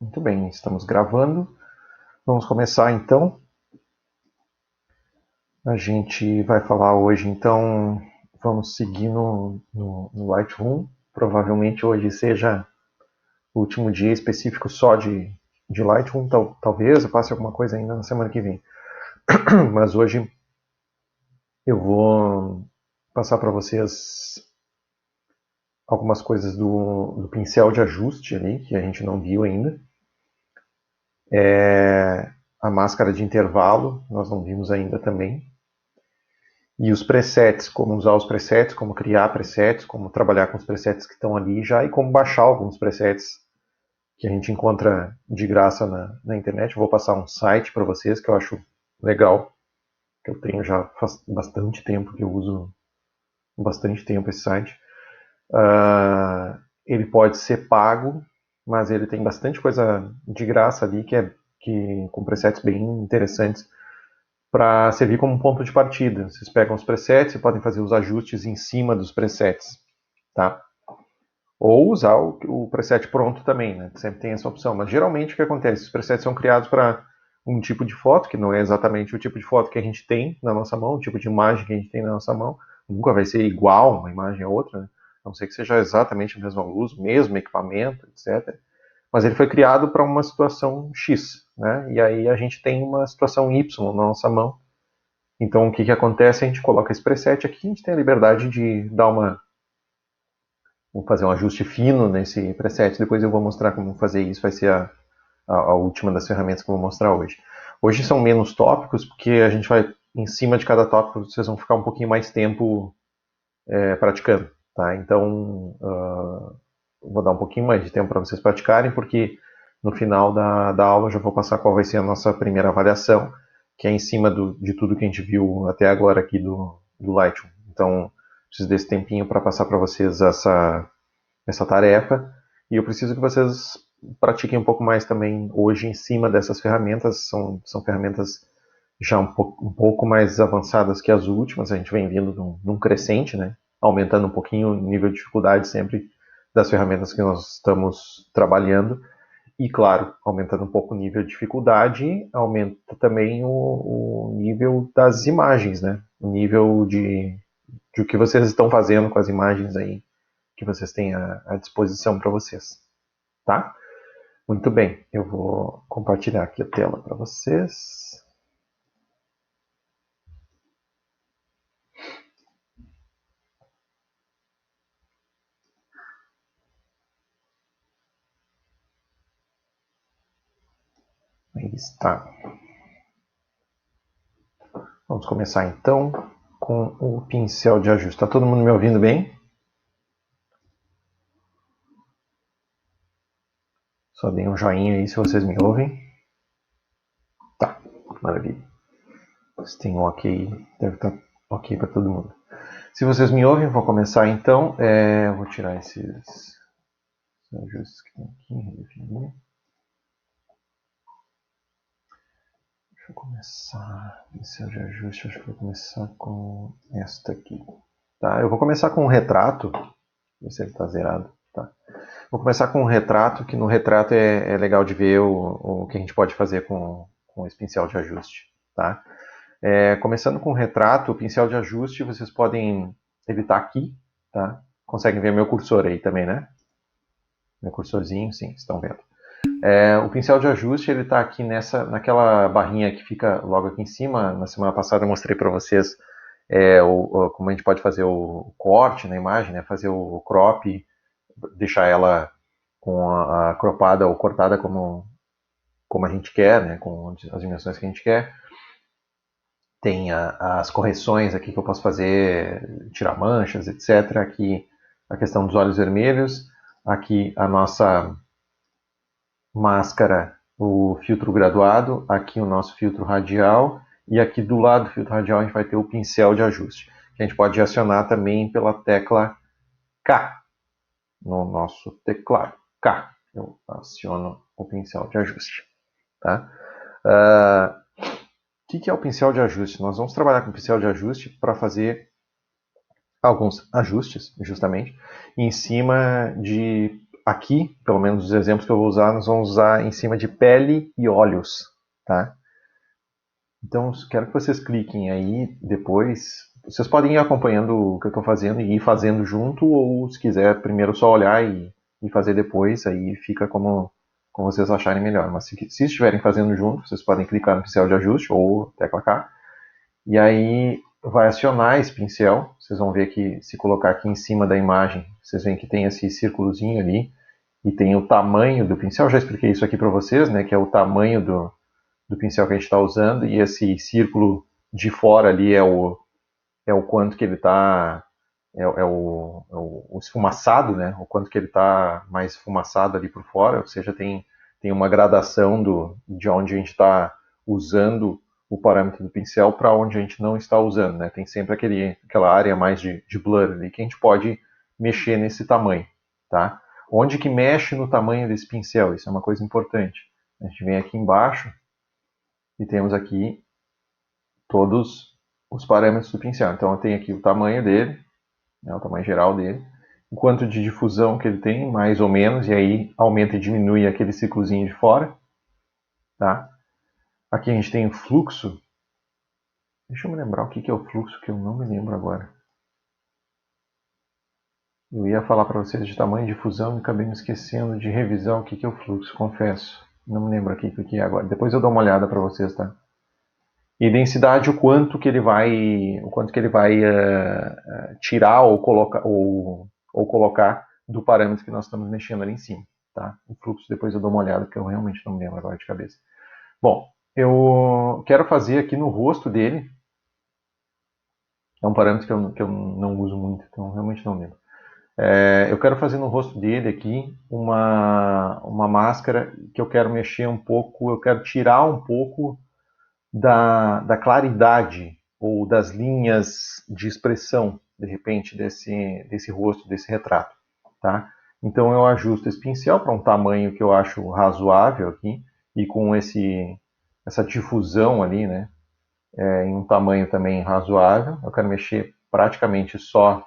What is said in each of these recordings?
Muito bem, estamos gravando. Vamos começar então. A gente vai falar hoje, então, vamos seguir no Lightroom. Provavelmente hoje seja o último dia específico só de Lightroom. Talvez eu passe alguma coisa ainda na semana que vem. Mas hoje eu vou passar para vocês algumas coisas do pincel de ajuste ali, que a gente não viu ainda. A máscara de intervalo, nós não vimos ainda também. E os presets, como usar os presets, como criar presets, como trabalhar com os presets que estão ali já e como baixar alguns presets que a gente encontra de graça na internet. Eu vou passar um site para vocês que eu acho legal, que eu tenho já faz bastante tempo que eu uso bastante tempo esse site. Ele pode ser pago, mas ele tem bastante coisa de graça ali com presets bem interessantes para servir como um ponto de partida. Vocês pegam os presets e podem fazer os ajustes em cima dos presets, tá? Ou usar o preset pronto também, né? Sempre tem essa opção. Mas geralmente o que acontece? Os presets são criados para um tipo de foto, que não é exatamente o tipo de foto que a gente tem na nossa mão, o tipo de imagem que a gente tem na nossa mão. Nunca vai ser igual uma imagem a outra, né? A não ser que seja exatamente a mesma luz, mesmo equipamento, etc. Mas ele foi criado para uma situação X, né? E aí a gente tem uma situação Y na nossa mão. Então o que acontece? A gente coloca esse preset aqui, a gente tem a liberdade de dar uma. Vou fazer um ajuste fino nesse preset, depois eu vou mostrar como fazer isso, vai ser a última das ferramentas que eu vou mostrar hoje. Hoje são menos tópicos, porque a gente vai, em cima de cada tópico, vocês vão ficar um pouquinho mais tempo praticando, tá? Então, vou dar um pouquinho mais de tempo para vocês praticarem, porque no final da aula eu já vou passar qual vai ser a nossa primeira avaliação, que é em cima de tudo que a gente viu até agora aqui do Lightroom. Então, preciso desse tempinho para passar para vocês essa tarefa, e eu preciso que vocês pratiquem um pouco mais também hoje em cima dessas ferramentas. São ferramentas já um pouco mais avançadas que as últimas, a gente vem vindo num crescente, né? Aumentando um pouquinho o nível de dificuldade sempre das ferramentas que nós estamos trabalhando. E, claro, aumentando um pouco o nível de dificuldade, aumenta também o nível das imagens, né? O nível de o que vocês estão fazendo com as imagens aí que vocês têm à disposição para vocês, tá? Muito bem, eu vou compartilhar aqui a tela para vocês. Aí está. Vamos começar então com o pincel de ajuste. Está todo mundo me ouvindo bem? Só deem um joinha aí se vocês me ouvem. Tá, maravilha. Se tem um ok, deve estar ok para todo mundo. Se vocês me ouvem, vou começar então. Eu vou tirar esses ajustes que tem aqui. Deixa eu começar. Pincel de ajuste, acho que vou começar com esta aqui. Tá, eu vou começar com um retrato. Ver se ele está zerado. Tá. Vou começar com um retrato, que no retrato é legal de ver o que a gente pode fazer com esse pincel de ajuste. Tá? Começando com o retrato, o pincel de ajuste vocês podem evitar aqui. Tá? Conseguem ver meu cursor aí também, né? Meu cursorzinho, sim, estão vendo. O pincel de ajuste ele está aqui naquela barrinha que fica logo aqui em cima. Na semana passada eu mostrei para vocês como a gente pode fazer o corte na imagem, né? Fazer o crop, deixar ela com a cropada ou cortada como a gente quer, né? Com as dimensões que a gente quer. Tem as correções aqui que eu posso fazer, tirar manchas, etc. Aqui a questão dos olhos vermelhos. Aqui a nossa máscara, o filtro graduado, aqui o nosso filtro radial, e aqui do lado do filtro radial a gente vai ter o pincel de ajuste, que a gente pode acionar também pela tecla K, no nosso teclado. K, eu aciono o pincel de ajuste. Tá? O que é o pincel de ajuste? Nós vamos trabalhar com o pincel de ajuste para fazer alguns ajustes, justamente, em cima de aqui, pelo menos os exemplos que eu vou usar, nós vamos usar em cima de pele e olhos, tá? Então, quero que vocês cliquem aí depois. Vocês podem ir acompanhando o que eu estou fazendo e ir fazendo junto, ou se quiser primeiro só olhar e fazer depois, aí fica como vocês acharem melhor. Mas se estiverem fazendo junto, vocês podem clicar no pincel de ajuste ou tecla K, e aí vai acionar esse pincel. Vocês vão ver que se colocar aqui em cima da imagem, vocês veem que tem esse círculozinho ali, e tem o tamanho do pincel. Eu já expliquei isso aqui para vocês, né, que é o tamanho do pincel que a gente está usando, e esse círculo de fora ali é o quanto que ele está, o esfumaçado, né? O quanto que ele está mais esfumaçado ali por fora, ou seja, tem uma gradação de onde a gente está usando o parâmetro do pincel para onde a gente não está usando, né? Tem sempre aquela área mais de blur ali que a gente pode mexer nesse tamanho, tá? Onde que mexe no tamanho desse pincel? Isso é uma coisa importante. A gente vem aqui embaixo e temos aqui todos os parâmetros do pincel. Então eu tenho aqui o tamanho dele, né, o tamanho geral dele, o quanto de difusão que ele tem, mais ou menos, e aí aumenta e diminui aquele ciclozinho de fora. Tá? Aqui a gente tem o fluxo. Deixa eu me lembrar o que é o fluxo, que eu não me lembro agora. Eu ia falar para vocês de tamanho de difusão e acabei me esquecendo de revisar o que é o fluxo, confesso. Não me lembro aqui o que é agora. Depois eu dou uma olhada para vocês, tá? E densidade, o quanto que ele vai tirar ou colocar do parâmetro que nós estamos mexendo ali em cima. Tá? O fluxo depois eu dou uma olhada, porque eu realmente não me lembro agora de cabeça. Bom, eu quero fazer aqui no rosto dele, é um parâmetro que eu não uso muito, então realmente não lembro. Eu quero fazer no rosto dele aqui uma máscara que eu quero mexer um pouco, eu quero tirar um pouco da claridade ou das linhas de expressão, de repente, desse rosto, desse retrato. Tá? Então eu ajusto esse pincel para um tamanho que eu acho razoável aqui, e com essa difusão ali, né, em um tamanho também razoável. Eu quero mexer praticamente só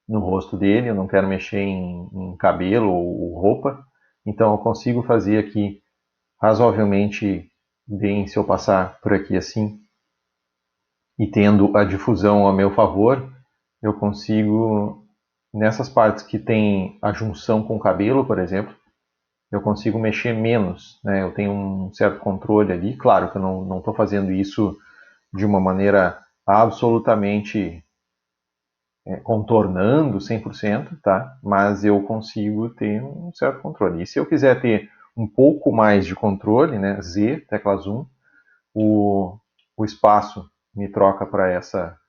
no rosto dele, eu não quero mexer em cabelo ou roupa, então eu consigo fazer aqui razoavelmente bem se eu passar por aqui assim, e tendo a difusão a meu favor, eu consigo, nessas partes que tem a junção com o cabelo, por exemplo, eu consigo mexer menos, né? Eu tenho um certo controle ali. Claro que eu não estou fazendo isso de uma maneira absolutamente contornando 100%, tá? Mas eu consigo ter um certo controle. E se eu quiser ter um pouco mais de controle, né? Z, tecla zoom, o espaço me troca para essa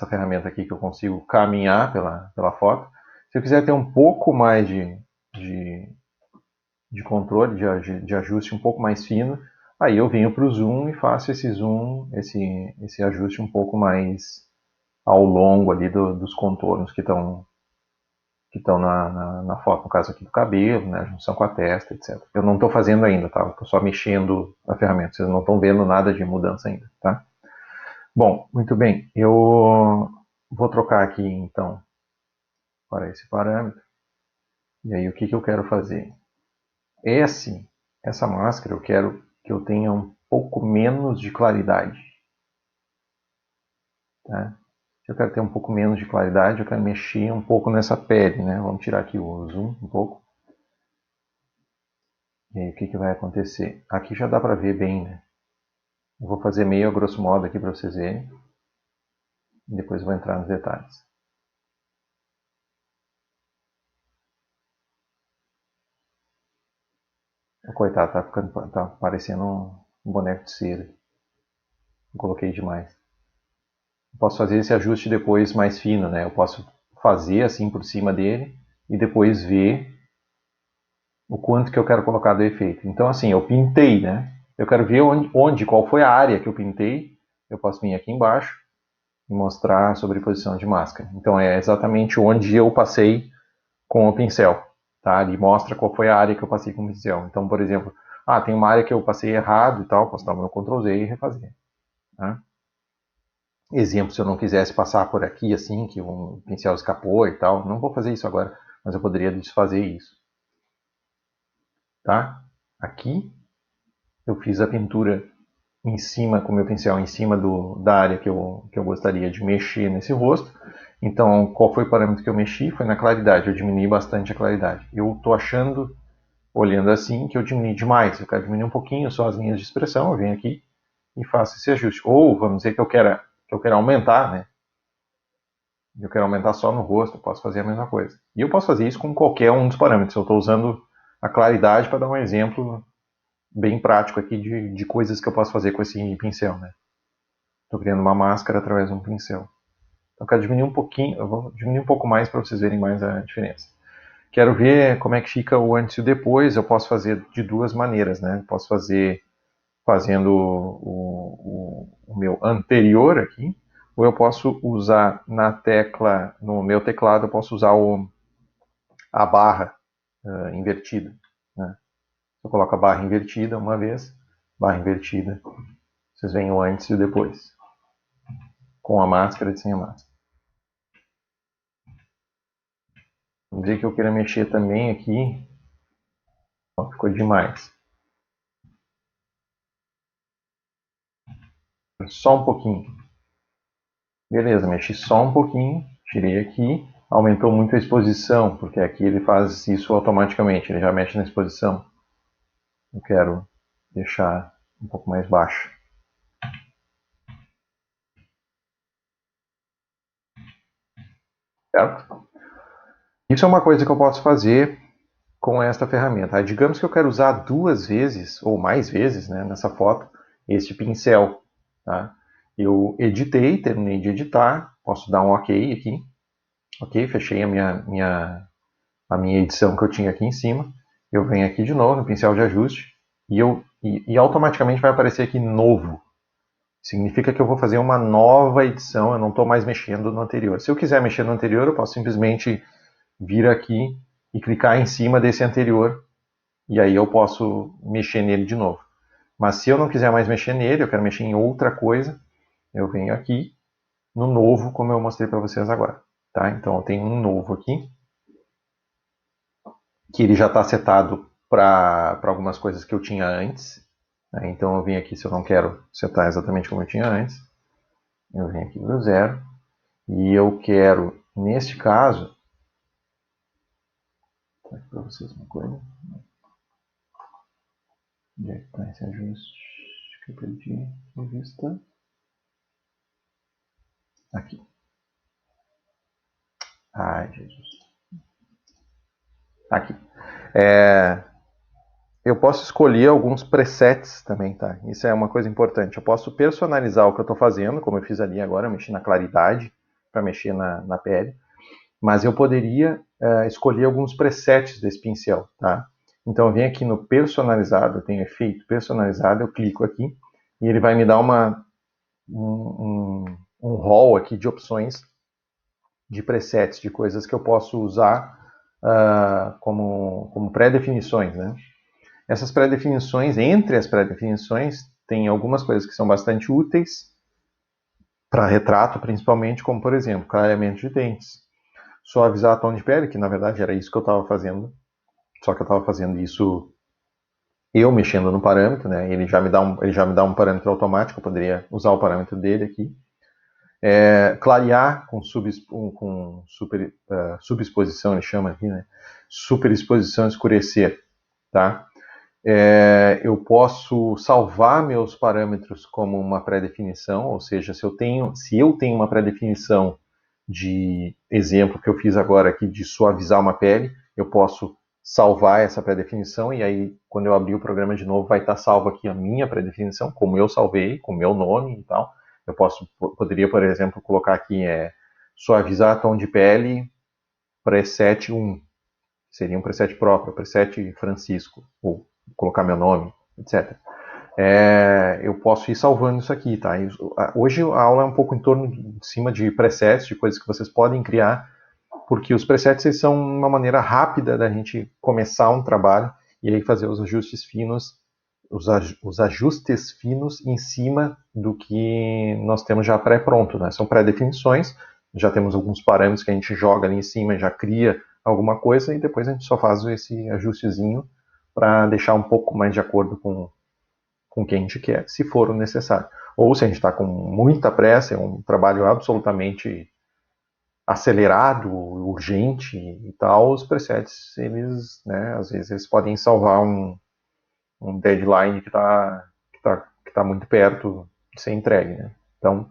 ferramenta aqui que eu consigo caminhar pela foto. Se eu quiser ter um pouco mais de controle, de ajuste um pouco mais fino, aí eu venho para o zoom e faço esse zoom, esse ajuste um pouco mais ao longo ali dos contornos que estão na foto, no caso aqui do cabelo, né, junção com a testa, etc. Eu não estou fazendo ainda, tá? Estou só mexendo a ferramenta, vocês não estão vendo nada de mudança ainda, tá? Bom, muito bem, eu vou trocar aqui então para esse parâmetro, e aí o que eu quero fazer? Essa máscara eu quero que eu tenha um pouco menos de claridade, tá? Se eu quero ter um pouco menos de claridade, eu quero mexer um pouco nessa pele, né? Vamos tirar aqui o zoom um pouco. E aí o que vai acontecer? Aqui já dá para ver bem, né? Eu vou fazer meio a grosso modo aqui para vocês verem. E depois eu vou entrar nos detalhes. Coitado, tá parecendo um boneco de cera. Eu coloquei demais. Eu posso fazer esse ajuste depois mais fino, né? Eu posso fazer assim por cima dele e depois ver o quanto que eu quero colocar do efeito. Então assim, eu pintei, né? Eu quero ver qual foi a área que eu pintei. Eu posso vir aqui embaixo e mostrar a sobreposição de máscara. Então é exatamente onde eu passei com o pincel, tá? Ele mostra qual foi a área que eu passei com o pincel. Então, por exemplo, tem uma área que eu passei errado e tal, posso dar o meu Ctrl Z e refazer. Tá? Exemplo, se eu não quisesse passar por aqui assim, que um pincel escapou e tal, não vou fazer isso agora, mas eu poderia desfazer isso. Tá? Aqui eu fiz a pintura em cima, com o meu pincel, em cima da área que eu gostaria de mexer nesse rosto. Então, qual foi o parâmetro que eu mexi? Foi na claridade, eu diminui bastante a claridade. Eu estou achando, olhando assim, que eu diminui demais. Eu quero diminuir um pouquinho só as linhas de expressão, eu venho aqui e faço esse ajuste. Ou, vamos dizer que eu quero aumentar, né? Eu quero aumentar só no rosto, eu posso fazer a mesma coisa. E eu posso fazer isso com qualquer um dos parâmetros. Eu estou usando a claridade para dar um exemplo bem prático aqui de coisas que eu posso fazer com esse pincel, né? Estou criando uma máscara através de um pincel. Então eu quero diminuir um pouquinho, eu vou diminuir um pouco mais para vocês verem mais a diferença. Quero ver como é que fica o antes e o depois. Eu posso fazer de duas maneiras, né? Posso fazer fazendo o meu anterior aqui, ou eu posso usar na tecla, no meu teclado, eu posso usar a barra invertida. Né? Eu coloco a barra invertida uma vez, barra invertida, vocês veem o antes e o depois, com a máscara e sem a máscara. Vamos dizer que eu queira mexer também aqui, ó, ficou demais. Só um pouquinho. Beleza, mexi só um pouquinho, tirei aqui, aumentou muito a exposição, porque aqui ele faz isso automaticamente, ele já mexe na exposição. Eu quero deixar um pouco mais baixo. Certo? Isso é uma coisa que eu posso fazer com esta ferramenta. Digamos que eu quero usar 2 vezes, ou mais vezes, né, nessa foto, este pincel. Tá? Eu editei, terminei de editar, posso dar um OK aqui. Ok, fechei a minha edição que eu tinha aqui em cima. Eu venho aqui de novo no pincel de ajuste e automaticamente vai aparecer aqui novo. Significa que eu vou fazer uma nova edição, eu não estou mais mexendo no anterior. Se eu quiser mexer no anterior, eu posso simplesmente vir aqui e clicar em cima desse anterior e aí eu posso mexer nele de novo. Mas se eu não quiser mais mexer nele, eu quero mexer em outra coisa, eu venho aqui no novo, como eu mostrei para vocês agora. Tá? Então eu tenho um novo aqui, que ele já está setado para algumas coisas que eu tinha antes. Né? Então eu vim aqui, se eu não quero setar exatamente como eu tinha antes, eu venho aqui do zero e eu quero, neste caso, para vocês uma coisa. Onde é que está esse ajuste que eu perdi de vista? Aqui. Ai, Jesus. Aqui. Eu posso escolher alguns presets também, tá? Isso é uma coisa importante. Eu posso personalizar o que eu estou fazendo, como eu fiz ali agora, eu mexi na claridade para mexer na pele. Mas eu poderia escolher alguns presets desse pincel, tá? Então eu venho aqui no personalizado, eu tenho efeito personalizado, eu clico aqui e ele vai me dar um hall aqui de opções de presets, de coisas que eu posso usar como pré-definições, né? Essas pré-definições, entre as pré-definições, tem algumas coisas que são bastante úteis para retrato, principalmente, como por exemplo, clareamento de dentes, suavizar tom de pele, que na verdade era isso que eu estava fazendo, só que eu estava fazendo isso eu mexendo no parâmetro, né? Ele já me dá um parâmetro automático, eu poderia usar o parâmetro dele aqui. Clarear com subexposição, ele chama aqui, né? Superexposição, escurecer, tá? Eu posso salvar meus parâmetros como uma pré-definição, ou seja, se eu tenho uma pré-definição de exemplo que eu fiz agora aqui de suavizar uma pele, eu posso salvar essa pré-definição e aí quando eu abrir o programa de novo vai estar salvo aqui a minha pré-definição, como eu salvei, com o meu nome e tal. Eu poderia, por exemplo, colocar aqui suavizar tom de pele preset 1, seria um preset próprio, preset Francisco, ou colocar meu nome, etc. Eu posso ir salvando isso aqui, tá? Hoje a aula é um pouco em cima de presets, de coisas que vocês podem criar, porque os presets são uma maneira rápida da gente começar um trabalho e aí fazer os ajustes finos, os ajustes finos em cima do que nós temos já pré-pronto, né? São pré-definições, já temos alguns parâmetros que a gente joga ali em cima, já cria alguma coisa e depois a gente só faz esse ajustezinho para deixar um pouco mais de acordo com o que a gente quer, se for o necessário. Ou se a gente está com muita pressa, é um trabalho absolutamente acelerado, urgente e tal, os presets, eles, né, às vezes eles podem salvar um deadline que tá muito perto de ser entregue. Né? Então,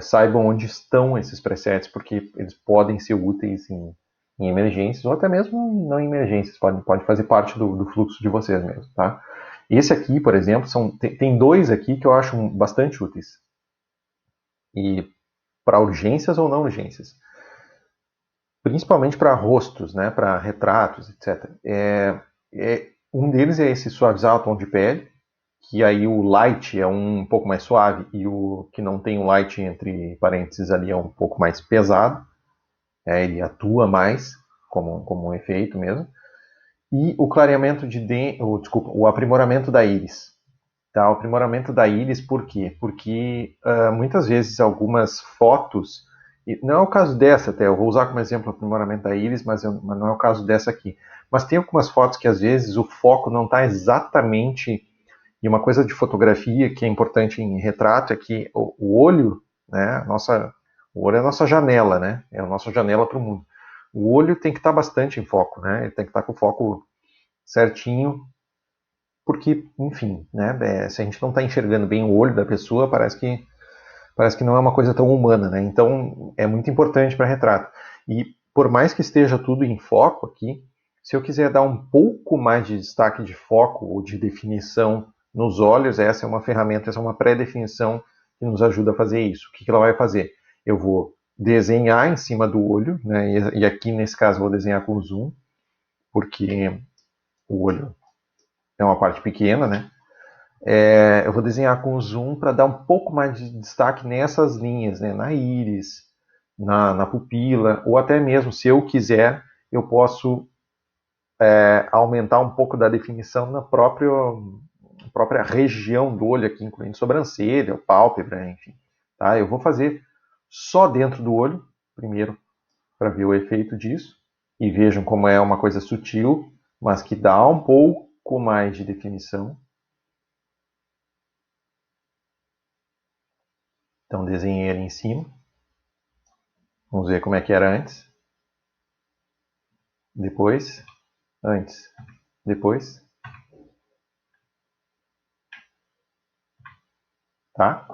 saibam onde estão esses presets, porque eles podem ser úteis em emergências, ou até mesmo não em emergências, pode fazer parte do fluxo de vocês mesmo. Tá? Esse aqui, por exemplo, tem dois aqui que eu acho bastante úteis. E para urgências ou não urgências. Principalmente para rostos, né, para retratos, etc. Um deles é esse suavizar o tom de pele, que aí o light é um pouco mais suave e o que não tem o light entre parênteses ali é um pouco mais pesado. Ele atua mais como um efeito mesmo. E o clareamento o aprimoramento da íris. Tá? O aprimoramento da íris, por quê? Porque muitas vezes algumas fotos, e não é o caso dessa até, eu vou usar como exemplo o aprimoramento da íris, mas não é o caso dessa aqui. Mas tem algumas fotos que às vezes o foco não está exatamente. E uma coisa de fotografia que é importante em retrato é que o olho, né, o olho é a nossa janela, né? É a nossa janela para o mundo. O olho tem que estar bastante em foco, né? Ele tem que estar com o foco certinho, porque, enfim, né? Se a gente não está enxergando bem o olho da pessoa, parece que não é uma coisa tão humana, né? Então é muito importante para retrato. E por mais que esteja tudo em foco aqui, se eu quiser dar um pouco mais de destaque de foco ou de definição nos olhos, essa é uma ferramenta, essa é uma pré-definição que nos ajuda a fazer isso. O que ela vai fazer? Eu vou desenhar em cima do olho, né? E aqui nesse caso vou desenhar com zoom, porque o olho é uma parte pequena, né? Eu vou desenhar com zoom para dar um pouco mais de destaque nessas linhas, né? Na íris, na pupila, ou até mesmo, se eu quiser, eu posso aumentar um pouco da definição na própria região do olho aqui, incluindo sobrancelha, pálpebra, enfim. Tá? Eu vou fazer só dentro do olho, primeiro, para ver o efeito disso. E vejam como é uma coisa sutil, mas que dá um pouco mais de definição. Então desenhei ali em cima. Vamos ver como é que era antes. Depois. Antes. Depois. Tá?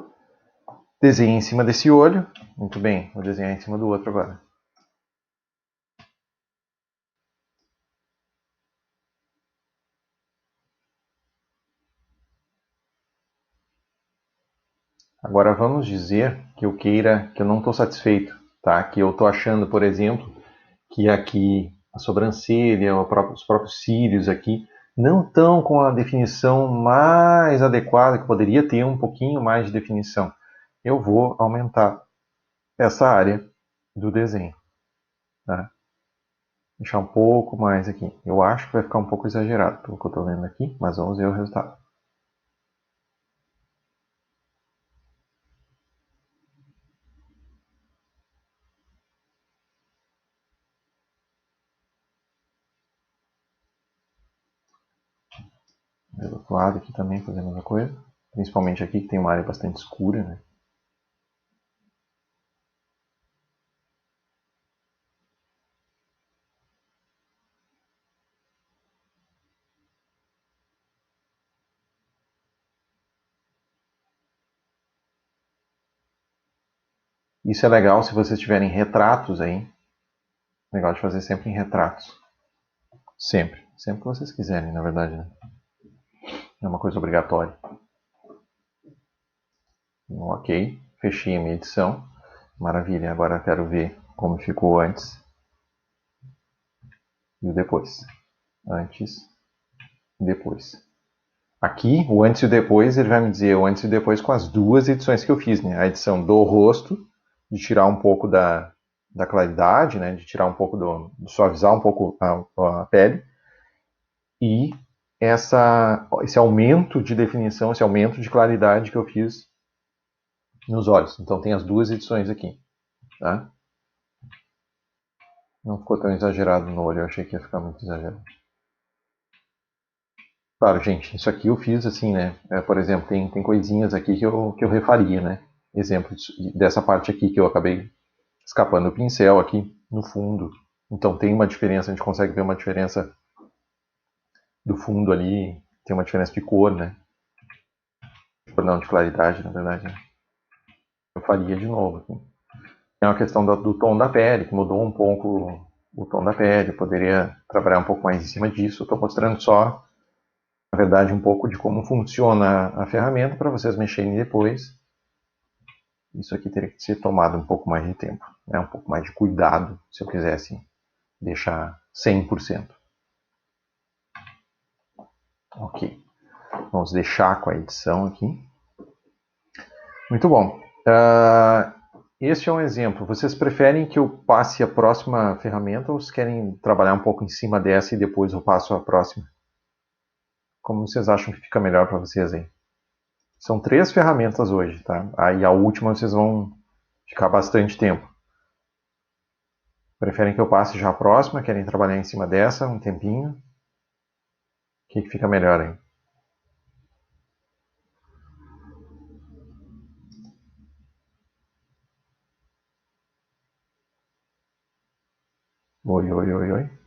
Desenhei em cima desse olho. Muito bem. Vou desenhar em cima do outro agora. Agora vamos dizer que eu queira, que eu não estou satisfeito, tá? Que eu estou achando, por exemplo, que aqui a sobrancelha, os próprios cílios aqui, não estão com a definição mais adequada, que poderia ter um pouquinho mais de definição. Eu vou aumentar essa área do desenho. Tá? Deixar um pouco mais aqui. Eu acho que vai ficar um pouco exagerado pelo que eu estou vendo aqui, mas vamos ver o resultado. Do outro lado aqui também fazer a mesma coisa. Principalmente aqui que tem uma área bastante escura, né? Isso é legal se vocês tiverem retratos aí. Legal de fazer sempre em retratos. Sempre. Sempre que vocês quiserem, na verdade. Né? É uma coisa obrigatória. Ok. Fechei a minha edição. Maravilha. Agora eu quero ver como ficou antes e o depois. Antes e depois. Aqui, o antes e o depois, ele vai me dizer o antes e o depois com as duas edições que eu fiz. Né? A edição do rosto, de tirar um pouco da claridade, né? De tirar um pouco de suavizar um pouco a pele. E esse aumento de definição, esse aumento de claridade que eu fiz nos olhos. Então tem as duas edições aqui. Tá? Não ficou tão exagerado no olho, eu achei que ia ficar muito exagerado. Claro, gente, isso aqui eu fiz assim, né? Por exemplo, tem coisinhas aqui que eu refaria, né? Exemplo dessa parte aqui que eu acabei escapando o pincel aqui no fundo. Então tem uma diferença, a gente consegue ver uma diferença do fundo ali, tem uma diferença de cor, né? Não, de claridade, na verdade, né? Eu faria de novo aqui. Tem uma questão do tom da pele, que mudou um pouco o tom da pele, eu poderia trabalhar um pouco mais em cima disso. Estou mostrando só, na verdade, um pouco de como funciona a ferramenta para vocês mexerem depois. Isso aqui teria que ser tomado um pouco mais de tempo, né? Um pouco mais de cuidado, se eu quisesse deixar 100%. Ok, vamos deixar com a edição aqui. Muito bom. Este é um exemplo. Vocês preferem que eu passe a próxima ferramenta ou vocês querem trabalhar um pouco em cima dessa e depois eu passo a próxima? Como vocês acham que fica melhor para vocês aí? São 3 ferramentas hoje, tá? Aí a última vocês vão ficar bastante tempo. Preferem que eu passe já a próxima? Querem trabalhar em cima dessa um tempinho? O que fica melhor aí? Oi, oi, oi, oi.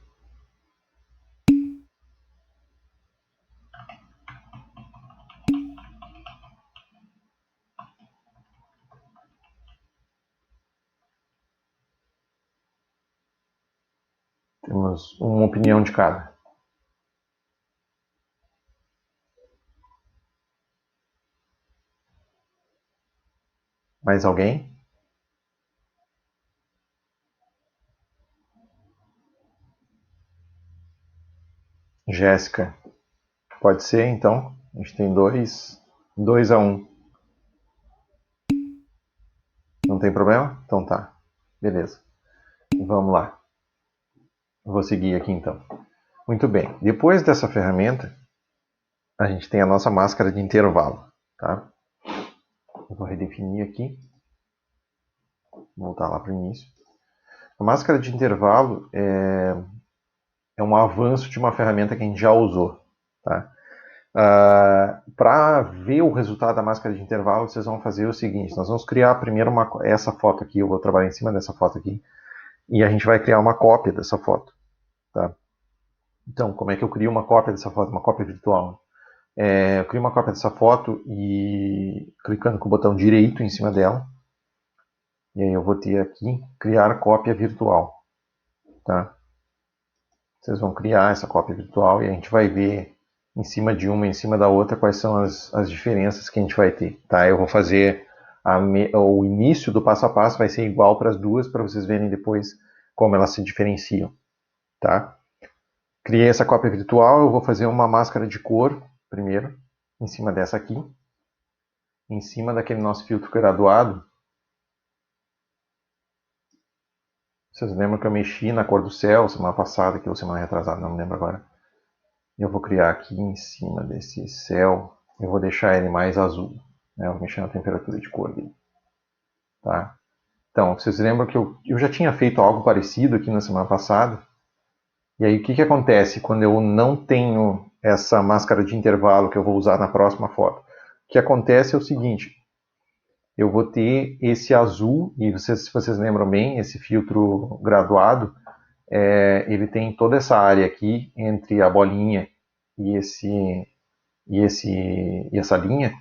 Temos uma opinião de cada. Mais alguém? Jéssica. Pode ser, então. A gente tem 2-1. Não tem problema? Então tá. Beleza. Vamos lá. Vou seguir aqui então. Muito bem. Depois dessa ferramenta, a gente tem a nossa máscara de intervalo. Tá? Eu vou redefinir aqui. Voltar lá para o início. A máscara de intervalo é um avanço de uma ferramenta que a gente já usou. Tá? Para ver o resultado da máscara de intervalo, vocês vão fazer o seguinte: nós vamos criar primeiro essa foto aqui. Eu vou trabalhar em cima dessa foto aqui. E a gente vai criar uma cópia dessa foto. Tá? Então, como é que eu crio uma cópia dessa foto? Uma cópia virtual. Eu crio uma cópia dessa foto e clicando com o botão direito em cima dela. E aí eu vou ter aqui, criar cópia virtual. Tá? Vocês vão criar essa cópia virtual e a gente vai ver em cima de uma e em cima da outra quais são as diferenças que a gente vai ter. Tá? Eu vou fazer o início do passo a passo vai ser igual para as duas, para vocês verem depois como elas se diferenciam. Tá? Criei essa cópia virtual, eu vou fazer uma máscara de cor primeiro, em cima dessa aqui. Em cima daquele nosso filtro graduado. Vocês lembram que eu mexi na cor do céu semana passada, que ou semana retrasada, não me lembro agora. Eu vou criar aqui em cima desse céu, eu vou deixar ele mais azul. Né? Eu vou mexer na temperatura de cor dele. Tá? Então, vocês lembram que eu já tinha feito algo parecido aqui na semana passada. E aí, o que acontece quando eu não tenho essa máscara de intervalo que eu vou usar na próxima foto? O que acontece é o seguinte: eu vou ter esse azul, e se vocês lembram bem, esse filtro graduado, ele tem toda essa área aqui entre a bolinha e, e essa linha.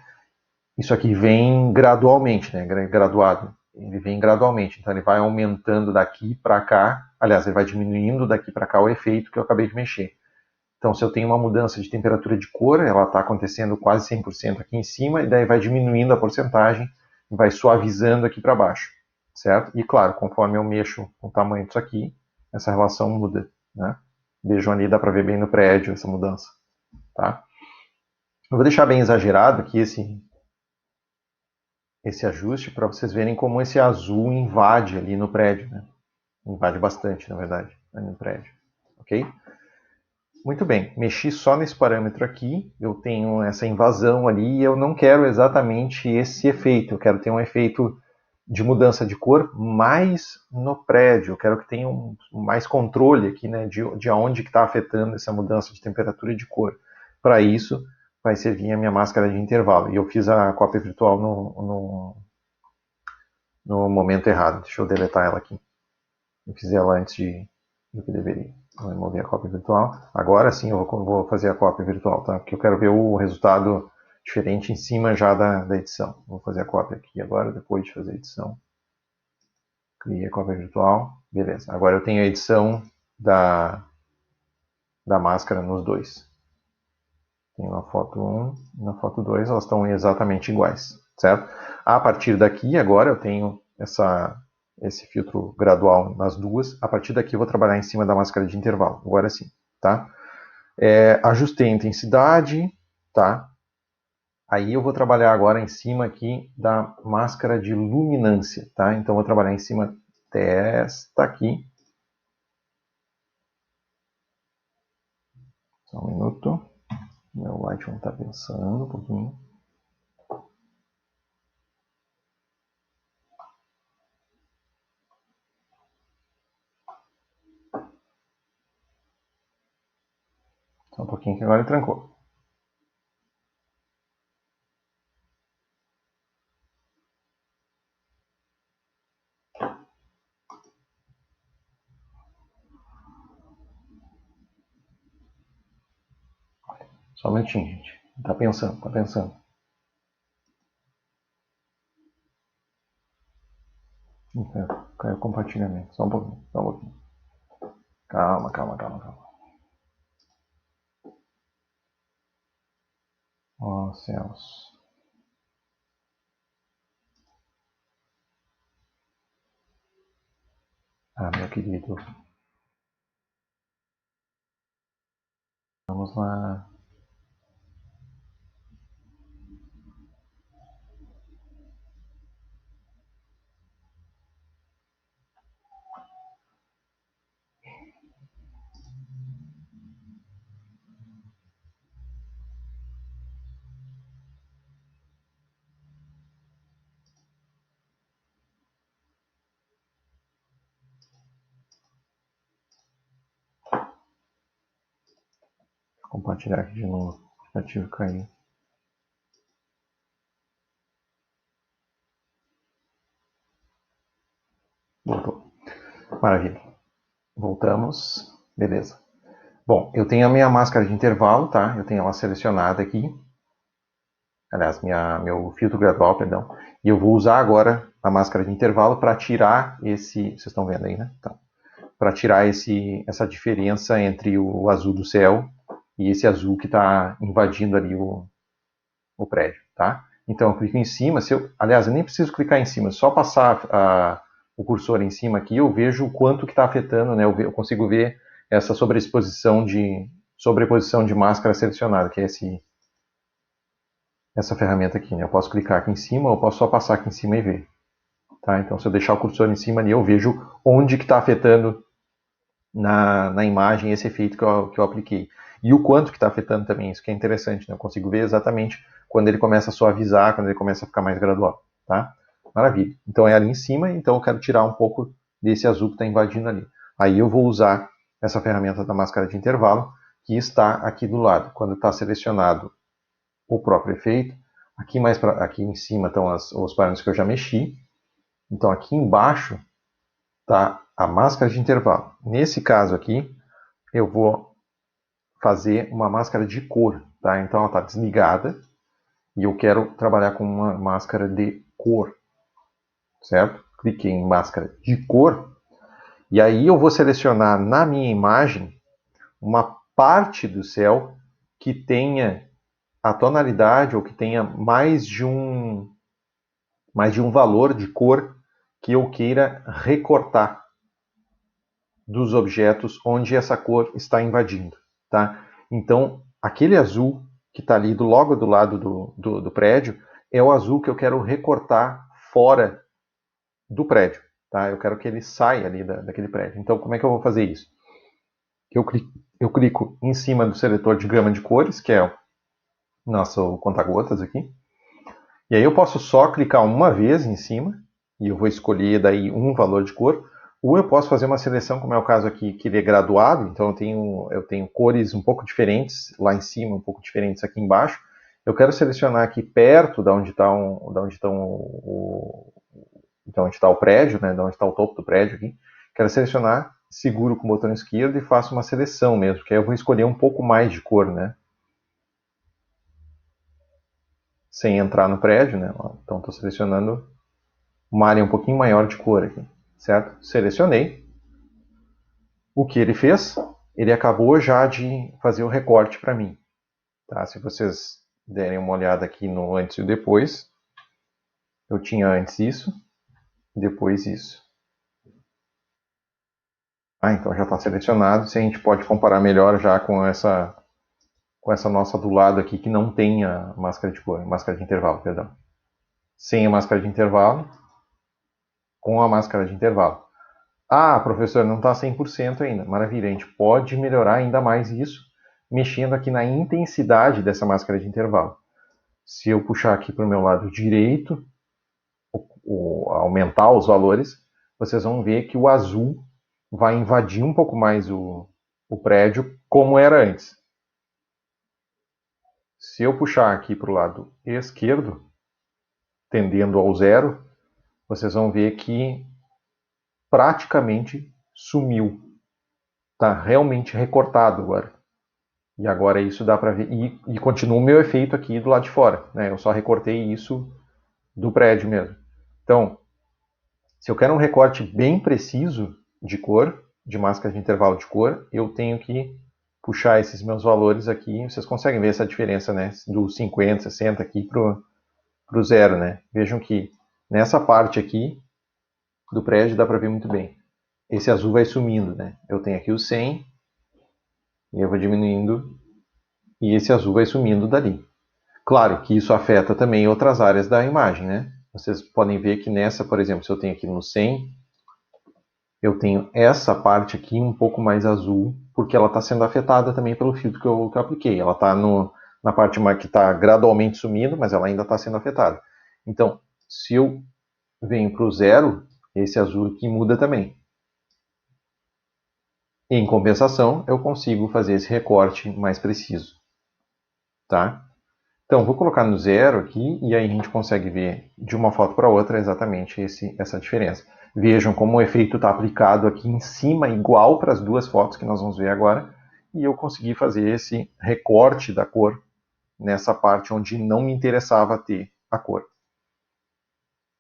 Isso aqui vem gradualmente, né? Graduado. Ele vem gradualmente, então ele vai aumentando daqui para cá. Aliás, ele vai diminuindo daqui para cá o efeito que eu acabei de mexer. Então, se eu tenho uma mudança de temperatura de cor, ela está acontecendo quase 100% aqui em cima, e daí vai diminuindo a porcentagem, e vai suavizando aqui para baixo, certo? E claro, conforme eu mexo o tamanho disso aqui, essa relação muda, né? Vejam ali, dá para ver bem no prédio essa mudança, tá? Eu vou deixar bem exagerado aqui esse ajuste para vocês verem como esse azul invade ali no prédio, né? Invade bastante, na verdade, ali no prédio, ok? Muito bem, mexi só nesse parâmetro aqui, eu tenho essa invasão ali e eu não quero exatamente esse efeito, eu quero ter um efeito de mudança de cor, mais no prédio. Eu quero que tenha mais controle aqui, né, de onde que está afetando essa mudança de temperatura e de cor. Para isso, vai servir a minha máscara de intervalo. E eu fiz a cópia virtual no momento errado. Deixa eu deletar ela aqui. Eu fiz ela antes do que deveria. Vou remover a cópia virtual. Agora sim eu vou fazer a cópia virtual, tá? Porque eu quero ver o resultado diferente em cima já da edição. Vou fazer a cópia aqui agora, depois de fazer a edição. Criei a cópia virtual. Beleza. Agora eu tenho a edição da máscara nos dois. Tem na foto 1 e na foto 2, elas estão exatamente iguais, certo? A partir daqui, agora eu tenho esse filtro gradual nas duas. A partir daqui eu vou trabalhar em cima da máscara de intervalo. Agora sim, tá? Ajustei a intensidade, tá? Aí eu vou trabalhar agora em cima aqui da máscara de luminância, tá? Então eu vou trabalhar em cima desta aqui. Só um minuto. Meu Lightroom está pensando um pouquinho. Só um pouquinho que agora ele trancou. Só um minutinho, gente. Tá pensando, tá pensando. Caiu o compartilhamento. Só um pouquinho, só um pouquinho. Calma, calma, calma, calma. Ó céus. Ah, meu querido. Vamos lá. Vou compartilhar aqui de novo. O aplicativo caiu. Voltou. Maravilha. Voltamos. Beleza. Bom, eu tenho a minha máscara de intervalo, tá? Eu tenho ela selecionada aqui. Aliás, meu filtro gradual, perdão. E eu vou usar agora a máscara de intervalo para tirar esse... Vocês estão vendo aí, né? Então, para tirar essa diferença entre o azul do céu e esse azul que está invadindo ali o prédio, tá? Então eu clico em cima, aliás, eu nem preciso clicar em cima, só passar o cursor em cima aqui, eu vejo o quanto que está afetando, né? Eu consigo ver essa sobreposição de máscara selecionada, que é essa ferramenta aqui, né? Eu posso clicar aqui em cima, ou posso só passar aqui em cima e ver, tá? Então se eu deixar o cursor em cima ali, eu vejo onde que está afetando na imagem esse efeito que eu apliquei. E o quanto que está afetando também, isso que é interessante, né? Eu consigo ver exatamente quando ele começa a suavizar, quando ele começa a ficar mais gradual, tá? Maravilha. Então é ali em cima, então eu quero tirar um pouco desse azul que está invadindo ali. Aí eu vou usar essa ferramenta da máscara de intervalo, que está aqui do lado. Quando está selecionado o próprio efeito, aqui em cima estão os parâmetros que eu já mexi. Então aqui embaixo está a máscara de intervalo. Nesse caso aqui, eu vou fazer uma máscara de cor, tá? Então ela está desligada e eu quero trabalhar com uma máscara de cor, certo? Cliquei em máscara de cor e aí eu vou selecionar na minha imagem uma parte do céu que tenha a tonalidade ou que tenha mais de um valor de cor que eu queira recortar dos objetos onde essa cor está invadindo, tá? Então, aquele azul que está ali logo do lado do prédio é o azul que eu quero recortar fora do prédio, tá? Eu quero que ele saia ali daquele prédio. Então, como é que eu vou fazer isso? Eu clico em cima do seletor de gama de cores, que é o nosso conta-gotas aqui, e aí eu posso só clicar uma vez em cima, e eu vou escolher daí um valor de cor, ou eu posso fazer uma seleção, como é o caso aqui, que ele é graduado, então eu tenho cores um pouco diferentes lá em cima, um pouco diferentes aqui embaixo. Eu quero selecionar aqui perto da onde está o prédio, né, da onde está o topo do prédio aqui. Quero selecionar, seguro com o botão esquerdo e faço uma seleção mesmo, que aí eu vou escolher um pouco mais de cor, né? Sem entrar no prédio, né? Então estou selecionando uma área um pouquinho maior de cor aqui, certo? Selecionei. O que ele fez? Ele acabou já de fazer o recorte para mim. Tá? Se vocês derem uma olhada aqui no antes e o depois, eu tinha antes isso, depois isso. Então já está selecionado. Se a gente pode comparar melhor já com essa nossa do lado aqui que não tem a máscara de cor, máscara de intervalo, perdão. Sem a máscara de intervalo, com a máscara de intervalo. Professor, não está 100% ainda. Maravilha, a gente pode melhorar ainda mais isso, mexendo aqui na intensidade dessa máscara de intervalo. Se eu puxar aqui para o meu lado direito, aumentar os valores, vocês vão ver que o azul vai invadir um pouco mais o prédio, como era antes. Se eu puxar aqui para o lado esquerdo, tendendo ao zero, vocês vão ver que praticamente sumiu. Está realmente recortado agora. E agora isso dá para ver. E continua o meu efeito aqui do lado de fora. Né? Eu só recortei isso do prédio mesmo. Então, se eu quero um recorte bem preciso de cor, de máscara de intervalo de cor, eu tenho que puxar esses meus valores aqui. Vocês conseguem ver essa diferença, né? Do 50, 60 aqui para o zero, né? Vejam que nessa parte aqui do prédio dá para ver muito bem. Esse azul vai sumindo, né? Eu tenho aqui o 100 e eu vou diminuindo e esse azul vai sumindo dali. Claro que isso afeta também outras áreas da imagem, né? Vocês podem ver que nessa, por exemplo, se eu tenho aqui no 100, eu tenho essa parte aqui um pouco mais azul, porque ela está sendo afetada também pelo filtro que eu apliquei. Ela está na parte que está gradualmente sumindo, mas ela ainda está sendo afetada. Então, se eu venho para o zero, esse azul aqui muda também. Em compensação, eu consigo fazer esse recorte mais preciso. Tá? Então, vou colocar no zero aqui e aí a gente consegue ver de uma foto para outra exatamente essa diferença. Vejam como o efeito está aplicado aqui em cima, igual para as duas fotos que nós vamos ver agora. E eu consegui fazer esse recorte da cor nessa parte onde não me interessava ter a cor.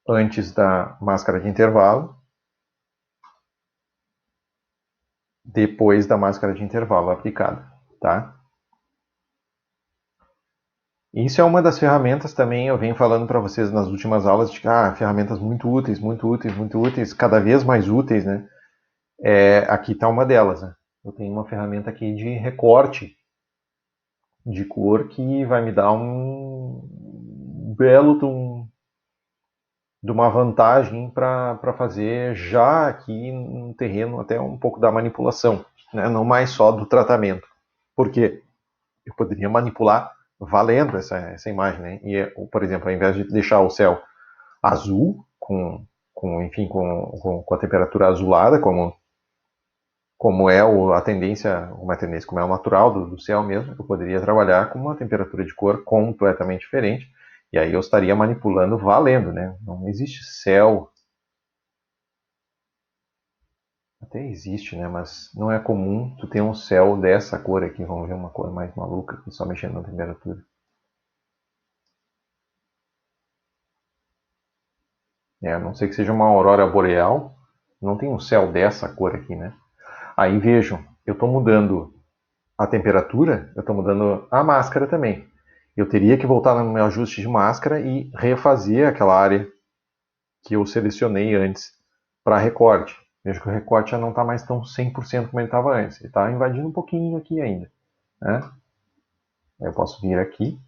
Antes da máscara de intervalo, depois da máscara de intervalo aplicada. Tá? Isso é uma das ferramentas também, eu venho falando para vocês nas últimas aulas, de ferramentas muito úteis, muito úteis, muito úteis, cada vez mais úteis, né? Aqui está uma delas, né? Eu tenho uma ferramenta aqui de recorte de cor que vai me dar um belo de uma vantagem para fazer já aqui no terreno até um pouco da manipulação, né? Não mais só do tratamento. Por quê? Eu poderia manipular valendo essa imagem, né? E, por exemplo, ao invés de deixar o céu azul, com a temperatura azulada, como é a tendência, como é o natural do céu mesmo, eu poderia trabalhar com uma temperatura de cor completamente diferente, e aí eu estaria manipulando valendo, né? Não existe céu. Até existe, né? Mas não é comum tu ter um céu dessa cor aqui. Vamos ver uma cor mais maluca aqui, só mexendo na temperatura. A não ser que seja uma aurora boreal, não tem um céu dessa cor aqui, né? Aí vejam, eu estou mudando a temperatura, eu estou mudando a máscara também. Eu teria que voltar no meu ajuste de máscara e refazer aquela área que eu selecionei antes para recorte. Veja que o recorte já não está mais tão 100% como ele estava antes. Ele está invadindo um pouquinho aqui ainda. Né? Eu posso vir aqui,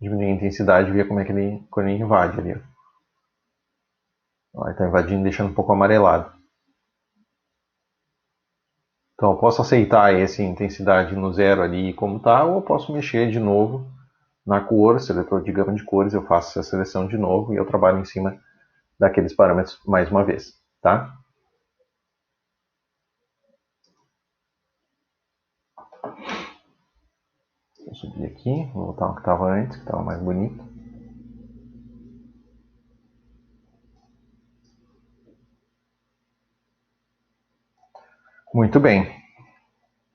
diminuir a intensidade e ver como é que quando ele invade ali. Ele está invadindo, deixando um pouco amarelado. Então eu posso aceitar essa intensidade no zero ali como está, ou eu posso mexer de novo na cor, seletor de gama de cores, eu faço essa seleção de novo e eu trabalho em cima daqueles parâmetros mais uma vez, tá? Vou subir aqui, vou voltar ao que estava antes, que estava mais bonito. Muito bem.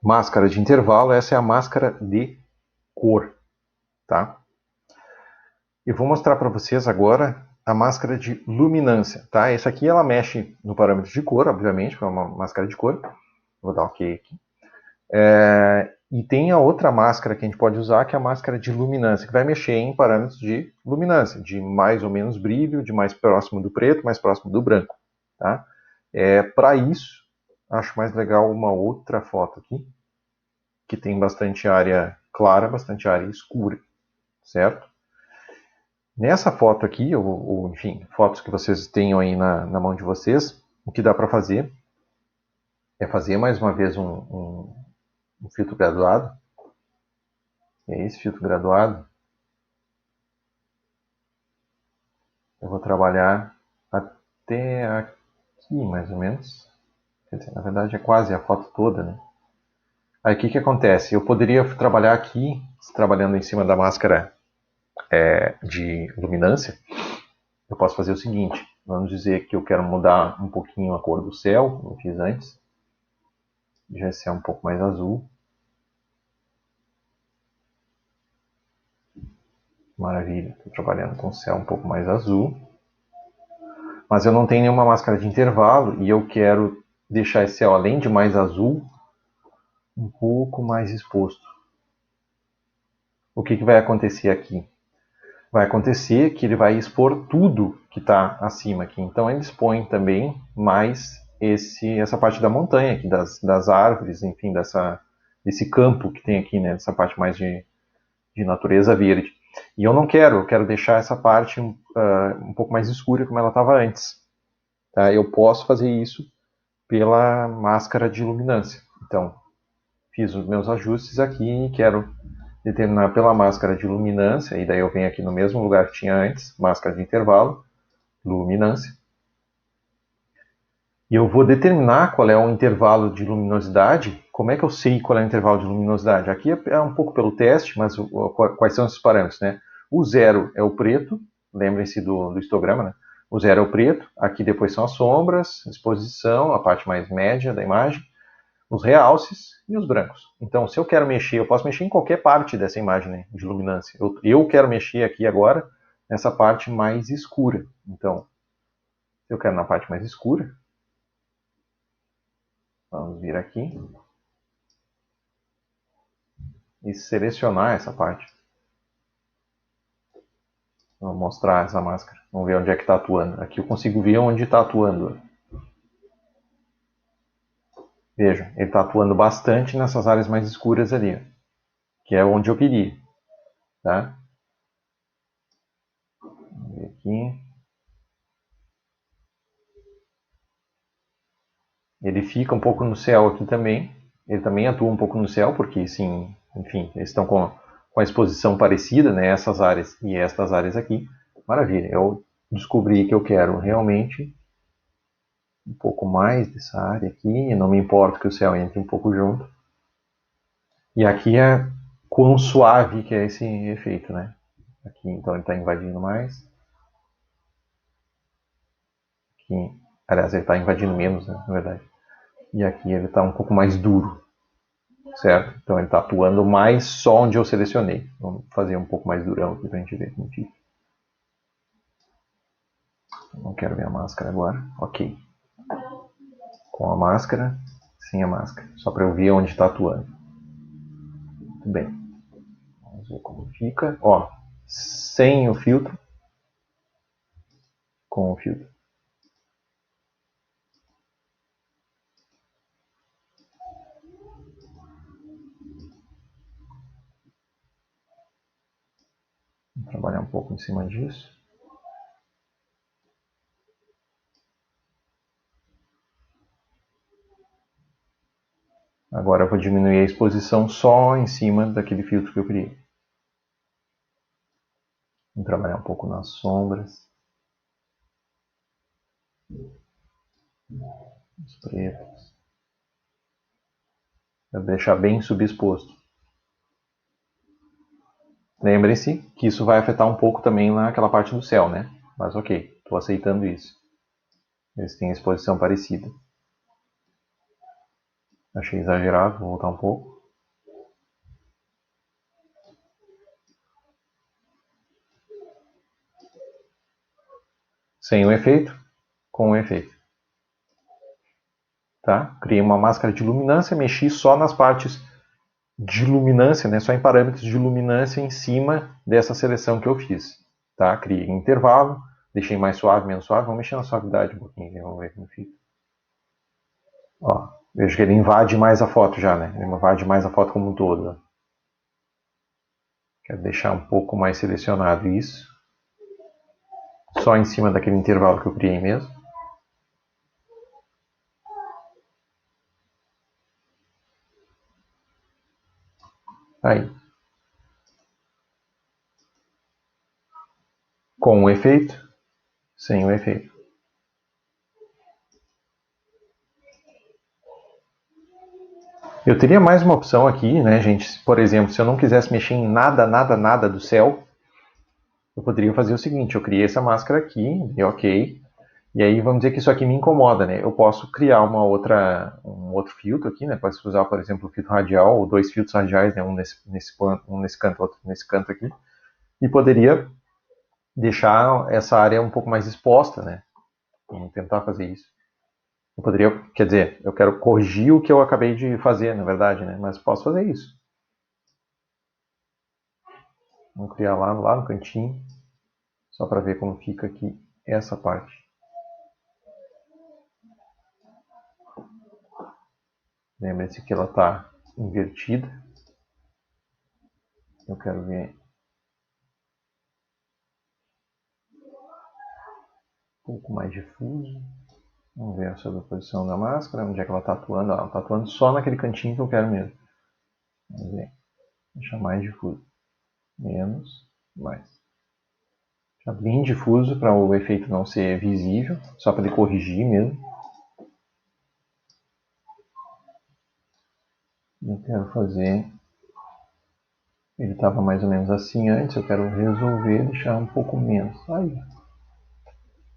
Máscara de intervalo, essa é a máscara de cor, tá? E vou mostrar para vocês agora a máscara de luminância, tá? Essa aqui ela mexe no parâmetro de cor, obviamente, porque é uma máscara de cor. Vou dar um OK aqui. E tem a outra máscara que a gente pode usar, que é a máscara de luminância, que vai mexer em parâmetros de luminância, de mais ou menos brilho, de mais próximo do preto, mais próximo do branco, tá? Para isso, acho mais legal uma outra foto aqui, que tem bastante área clara, bastante área escura, certo? Nessa foto aqui, ou enfim, fotos que vocês tenham aí na mão de vocês, o que dá para fazer é fazer mais uma vez um filtro graduado. E é esse filtro graduado, eu vou trabalhar até aqui, mais ou menos. Quer dizer, na verdade é quase a foto toda, né? Aí o que acontece? Eu poderia trabalhar aqui, trabalhando em cima da máscara de luminância. Eu posso fazer o seguinte, vamos dizer que eu quero mudar um pouquinho a cor do céu, como eu fiz antes. Já esse é um pouco mais azul. Maravilha, estou trabalhando com o céu um pouco mais azul. Mas eu não tenho nenhuma máscara de intervalo e eu quero deixar esse céu, além de mais azul, um pouco mais exposto. O que vai acontecer aqui? Vai acontecer que ele vai expor tudo que está acima aqui. Então ele expõe também mais essa parte da montanha aqui, das árvores, enfim, desse campo que tem aqui, né? Essa parte mais de natureza verde. E eu não quero, eu quero deixar essa parte um pouco mais escura como ela estava antes. Tá? Eu posso fazer isso pela máscara de luminância. Então, fiz os meus ajustes aqui e quero determinar pela máscara de luminância, e daí eu venho aqui no mesmo lugar que tinha antes, máscara de intervalo, luminância. E eu vou determinar qual é o intervalo de luminosidade. Como é que eu sei qual é o intervalo de luminosidade? Aqui é um pouco pelo teste, mas quais são esses parâmetros, né? O zero é o preto, lembrem-se do histograma, né? O zero é o preto, aqui depois são as sombras, exposição, a parte mais média da imagem, os realces e os brancos. Então, se eu quero mexer, eu posso mexer em qualquer parte dessa imagem, né, de luminância. Eu quero mexer aqui agora nessa parte mais escura. Então, se eu quero na parte mais escura, vamos vir aqui e selecionar essa parte. Vou mostrar essa máscara. Vamos ver onde é que está atuando. Aqui eu consigo ver onde está atuando. Vejam, ele está atuando bastante nessas áreas mais escuras ali, que é onde eu queria. Tá? Vamos ver aqui. Ele fica um pouco no céu aqui também. Ele também atua um pouco no céu, porque, sim, enfim, eles estão com a exposição parecida, né? Essas áreas e estas áreas aqui. Maravilha, eu descobri que eu quero realmente um pouco mais dessa área aqui. Não me importa que o céu entre um pouco junto. E aqui é quão suave que é esse efeito, né? Aqui, então, ele está invadindo mais. Aqui, aliás, ele está invadindo menos, né? Na verdade. E aqui ele está um pouco mais duro. Certo? Então ele está atuando mais só onde eu selecionei. Vamos fazer um pouco mais durão aqui para a gente ver como fica. Não quero ver a máscara agora. Ok. Com a máscara, sem a máscara. Só para eu ver onde está atuando. Muito bem. Vamos ver como fica. Ó, sem o filtro. Com o filtro. Vou trabalhar um pouco em cima disso. Agora eu vou diminuir a exposição só em cima daquele filtro que eu criei. Vamos trabalhar um pouco nas sombras. Os pretos. Para deixar bem subexposto. Lembre-se que isso vai afetar um pouco também naquela parte do céu, né? Mas ok, estou aceitando isso. Eles têm exposição parecida. Achei exagerado, vou voltar um pouco. Sem o efeito, com o efeito. Tá? Criei uma máscara de luminância, mexi só nas partes de luminância, né? Só em parâmetros de luminância em cima dessa seleção que eu fiz. Tá? Criei um intervalo, deixei mais suave, menos suave. Vamos mexer na suavidade um pouquinho, vamos ver como fica. Ó, vejo que ele invade mais a foto já, né? Ele invade mais a foto como um todo. Ó. Quero deixar um pouco mais selecionado isso. Só em cima daquele intervalo que eu criei mesmo. Aí. Com o efeito, sem o efeito. Eu teria mais uma opção aqui, né, gente? Por exemplo, se eu não quisesse mexer em nada, nada, nada do céu, eu poderia fazer o seguinte: eu criei essa máscara aqui, dei ok, e aí vamos dizer que isso aqui me incomoda, né? Eu posso criar um outro filtro aqui, né? Posso usar, por exemplo, o filtro radial, ou dois filtros radiais, né? Um nesse canto, outro nesse canto aqui, e poderia deixar essa área um pouco mais exposta, né? Vamos tentar fazer isso. Eu poderia, quer dizer, eu quero corrigir o que eu acabei de fazer, na verdade, né? Mas posso fazer isso. Vamos criar lá no cantinho, só para ver como fica aqui essa parte. Lembre-se que ela está invertida. Eu quero ver um pouco mais difuso. Vamos ver a sobreposição da máscara, onde é que ela está atuando. Ela está atuando só naquele cantinho que eu quero mesmo. Vamos ver. Deixar mais difuso. Menos, mais. Deixar bem difuso para o efeito não ser visível, só para ele corrigir mesmo. Eu quero fazer. Ele estava mais ou menos assim antes, eu quero resolver deixar um pouco menos. Aí,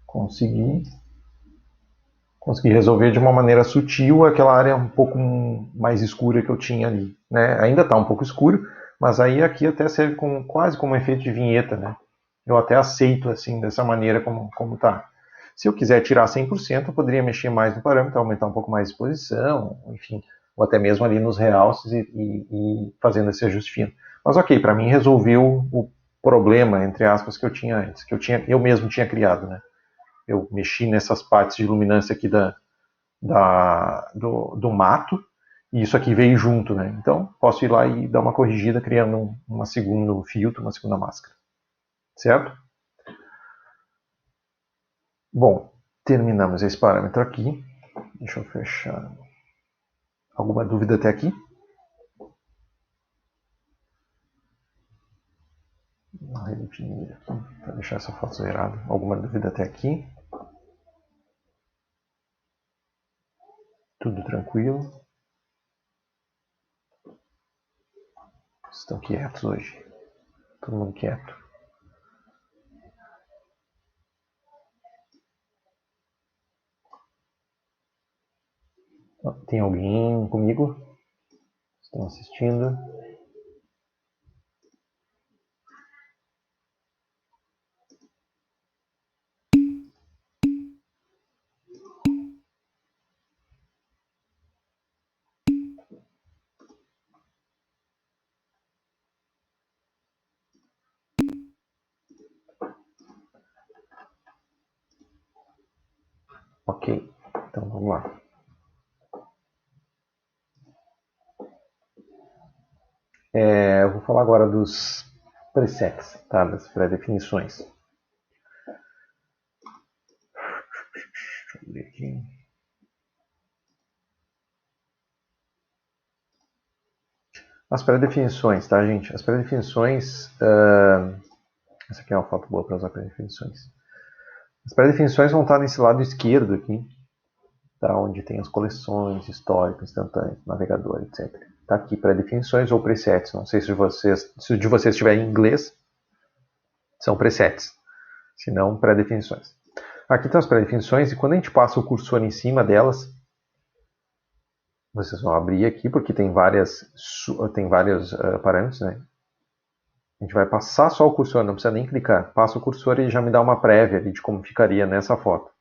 consegui. Consegui resolver de uma maneira sutil aquela área um pouco mais escura que eu tinha ali. Né? Ainda está um pouco escuro, mas aí aqui até serve quase como um efeito de vinheta. Né? Eu até aceito assim dessa maneira como está. Se eu quiser tirar 100%, eu poderia mexer mais no parâmetro, aumentar um pouco mais a exposição, enfim, ou até mesmo ali nos realces e fazendo esse ajuste fino. Mas ok, para mim resolveu o problema, entre aspas, que eu tinha antes, que eu mesmo tinha criado. Né? Eu mexi nessas partes de luminância aqui do mato, e isso aqui veio junto, né? Então, posso ir lá e dar uma corrigida criando uma segundo filtro, uma segunda máscara. Certo? Bom, terminamos esse parâmetro aqui. Deixa eu fechar. Alguma dúvida até aqui? Vou redefinir aqui para deixar essa foto zerada. Alguma dúvida até aqui? Tudo tranquilo? Estão quietos hoje? Todo mundo quieto? Tem alguém comigo? Estão assistindo? Ok, então vamos lá. Eu vou falar agora dos presets, tá? Das pré-definições. Deixa eu ver aqui. As pré-definições, tá, gente? As pré-definições, Essa aqui é uma foto boa para usar pré-definições. As pré-definições vão estar nesse lado esquerdo aqui, tá? Onde tem as coleções, histórico, instantâneo, navegador, etc. Tá aqui pré-definições ou presets. Não sei se o de vocês estiver em inglês, são presets. Se não, pré-definições. Aqui estão as pré-definições e quando a gente passa o cursor em cima delas, vocês vão abrir aqui porque tem vários parâmetros, né? A gente vai passar só o cursor, não precisa nem clicar. Passa o cursor e já me dá uma prévia de como ficaria nessa foto.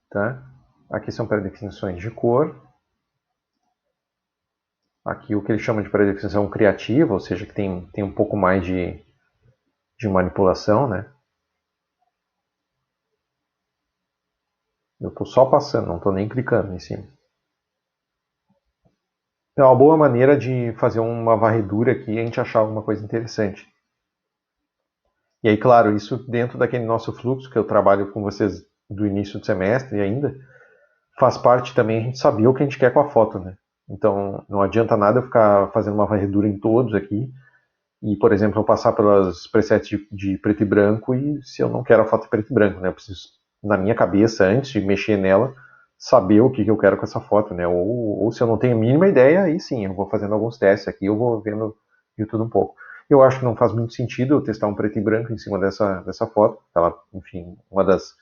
Tá? Aqui são pré-definições de cor. Aqui o que ele chama de pré-definição criativa, ou seja, que tem um pouco mais de manipulação, né? Eu estou só passando, não estou nem clicando em cima. É uma boa maneira de fazer uma varredura aqui e a gente achar alguma coisa interessante. E aí, claro, isso dentro daquele nosso fluxo que eu trabalho com vocês do início do semestre e ainda, faz parte também a gente saber o que a gente quer com a foto, né? Então, não adianta nada eu ficar fazendo uma varredura em todos aqui e, por exemplo, eu passar pelas presets de preto e branco e se eu não quero a foto em preto e branco, né? Eu preciso, na minha cabeça, antes de mexer nela, saber o que eu quero com essa foto, né? Ou se eu não tenho a mínima ideia, aí sim, eu vou fazendo alguns testes aqui, eu vou vendo de tudo um pouco. Eu acho que não faz muito sentido eu testar um preto e branco em cima dessa foto. Ela, enfim, uma das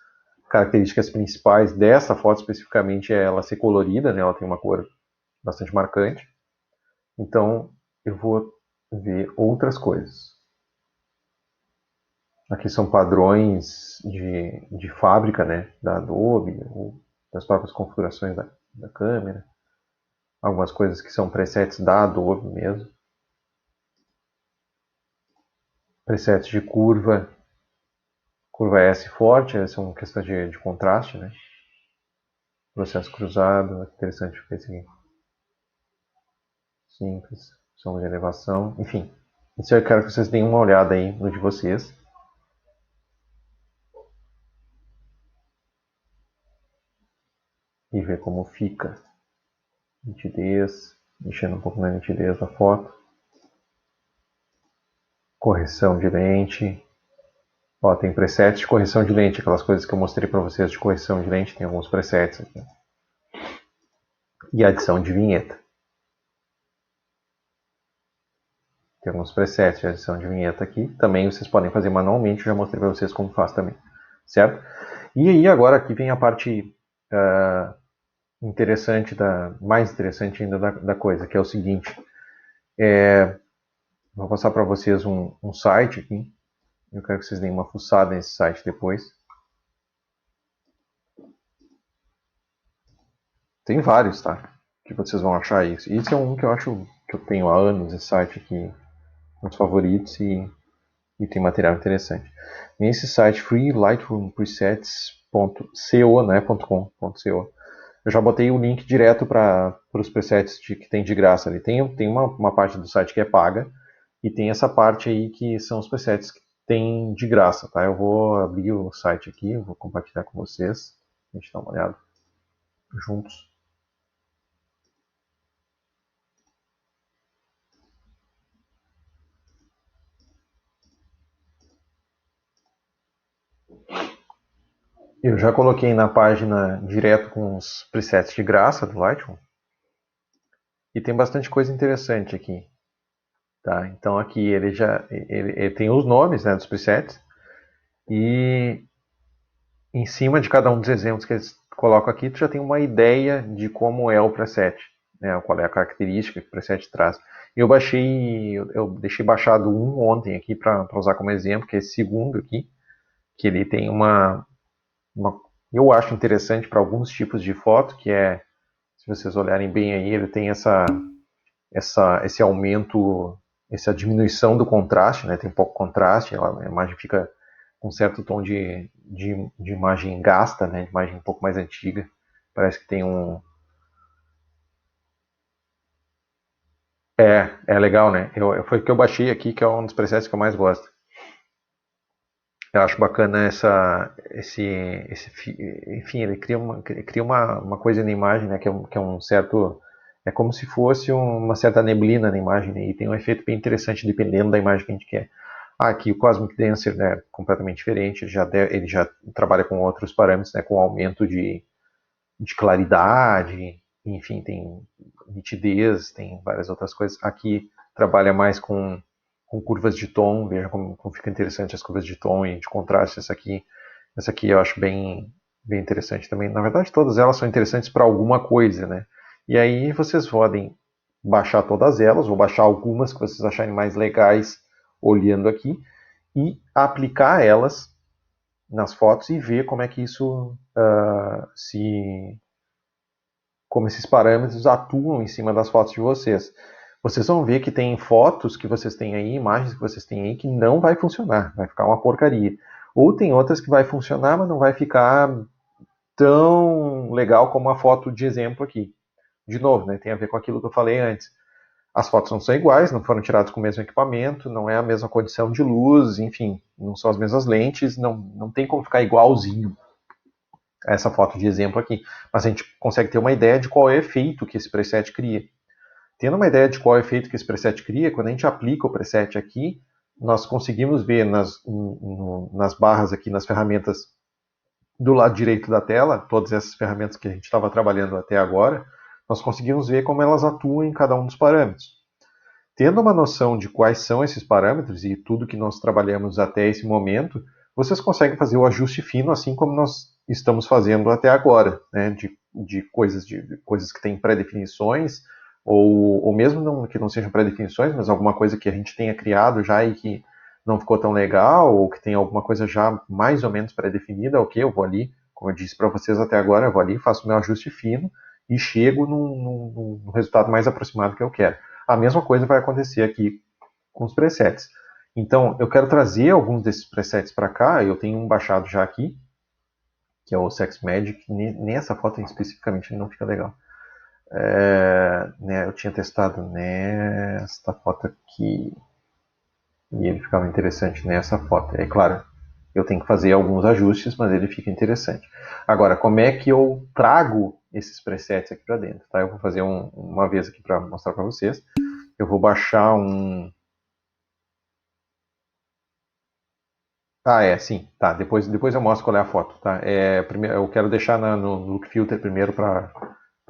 características principais dessa foto especificamente é ela ser colorida, né? Ela tem uma cor bastante marcante. Então, eu vou ver outras coisas. Aqui são padrões de fábrica, né? Da Adobe, ou das próprias configurações da câmera. Algumas coisas que são presets da Adobe mesmo. Presets de curva S forte, essa é uma questão de contraste, né? Processo cruzado, interessante ver isso aqui. Simples, som de elevação, enfim. Isso eu quero que vocês deem uma olhada aí no de vocês. E ver como fica. Nitidez, mexendo um pouco na nitidez da foto. Correção de lente. Ó, tem presets de correção de lente, aquelas coisas que eu mostrei para vocês de correção de lente, tem alguns presets aqui. E adição de vinheta. Tem alguns presets de adição de vinheta aqui. Também vocês podem fazer manualmente, eu já mostrei para vocês como faz também. Certo? E aí agora aqui vem a parte interessante, mais interessante ainda da coisa, que é o seguinte. Vou passar para vocês um site aqui. Eu quero que vocês deem uma fuçada nesse site depois. Tem vários, tá? Que vocês vão achar isso. Esse é um que eu acho que eu tenho há anos, esse site aqui, uns favoritos e tem material interessante. Nesse site freelightroompresets.co, né, .com.co. Eu já botei o link direto para os presets que tem de graça ali. Tem uma parte do site que é paga e tem essa parte aí que são os presets que tem de graça, tá? Eu vou abrir o site aqui, vou compartilhar com vocês. A gente dá uma olhada juntos. Eu já coloquei na página direto com os presets de graça do Lightroom. E tem bastante coisa interessante aqui. Tá? Então aqui ele tem os nomes, né, dos presets. E em cima de cada um dos exemplos que eles colocam aqui, tu já tem uma ideia de como é o preset. Né, qual é a característica que o preset traz. Eu deixei baixado um ontem aqui para usar como exemplo, que é esse segundo aqui. Que ele tem eu acho interessante para alguns tipos de foto, que é, se vocês olharem bem aí, ele tem esse aumento, essa diminuição do contraste, né? Tem pouco contraste, a imagem fica com um certo tom de imagem gasta, né? De imagem um pouco mais antiga. Parece que tem um... É legal, né? Foi o que eu baixei aqui, que é um dos presets que eu mais gosto. Eu acho bacana enfim, ele cria uma coisa na imagem, né, que é um certo É como se fosse uma certa neblina na imagem, né? E tem um efeito bem interessante dependendo da imagem que a gente quer. Aqui o Cosmic Dancer é completamente diferente, ele já trabalha com outros parâmetros, né, com aumento de claridade, enfim, tem nitidez, tem várias outras coisas. Aqui trabalha mais com curvas de tom, veja como fica interessante as curvas de tom e de contraste. Essa aqui eu acho bem interessante também. Na verdade, todas elas são interessantes para alguma coisa, né? E aí vocês podem baixar todas elas, ou baixar algumas que vocês acharem mais legais olhando aqui, e aplicar elas nas fotos e ver como é que isso como esses parâmetros atuam em cima das fotos de vocês. Vocês vão ver que tem fotos que vocês têm aí, imagens que vocês têm aí, que não vai funcionar, vai ficar uma porcaria. Ou tem outras que vai funcionar, mas não vai ficar tão legal como a foto de exemplo aqui. De novo, né, tem a ver com aquilo que eu falei antes. As fotos não são iguais, não foram tiradas com o mesmo equipamento, não é a mesma condição de luz, enfim, não são as mesmas lentes, não tem como ficar igualzinho a essa foto de exemplo aqui. Mas a gente consegue ter uma ideia de qual é o efeito que esse preset cria. Tendo uma ideia de qual é o efeito que esse preset cria, quando a gente aplica o preset aqui, nós conseguimos ver nas barras aqui, nas ferramentas do lado direito da tela, todas essas ferramentas que a gente estava trabalhando até agora, nós conseguimos ver como elas atuam em cada um dos parâmetros. Tendo uma noção de quais são esses parâmetros e tudo que nós trabalhamos até esse momento, vocês conseguem fazer o ajuste fino, assim como nós estamos fazendo até agora, né? De coisas que têm pré-definições, ou mesmo que não sejam pré-definições, mas alguma coisa que a gente tenha criado já e que não ficou tão legal, ou que tem alguma coisa já mais ou menos pré-definida, ok, eu vou ali, como eu disse para vocês até agora, eu vou ali, faço o meu ajuste fino e chego no resultado mais aproximado que eu quero. A mesma coisa vai acontecer aqui com os presets. Então, eu quero trazer alguns desses presets para cá. Eu tenho um baixado já aqui, que é o Sex Magic. Nessa foto especificamente ele não fica legal. Né, eu tinha testado nesta foto aqui e ele ficava interessante nessa foto. É claro, eu tenho que fazer alguns ajustes, mas ele fica interessante. Agora, como é que eu trago esses presets aqui para dentro? Tá? Eu vou fazer uma vez aqui para mostrar para vocês. Eu vou baixar um. Sim, tá. Depois eu mostro qual é a foto, tá? Primeiro, eu quero deixar no Look Filter primeiro para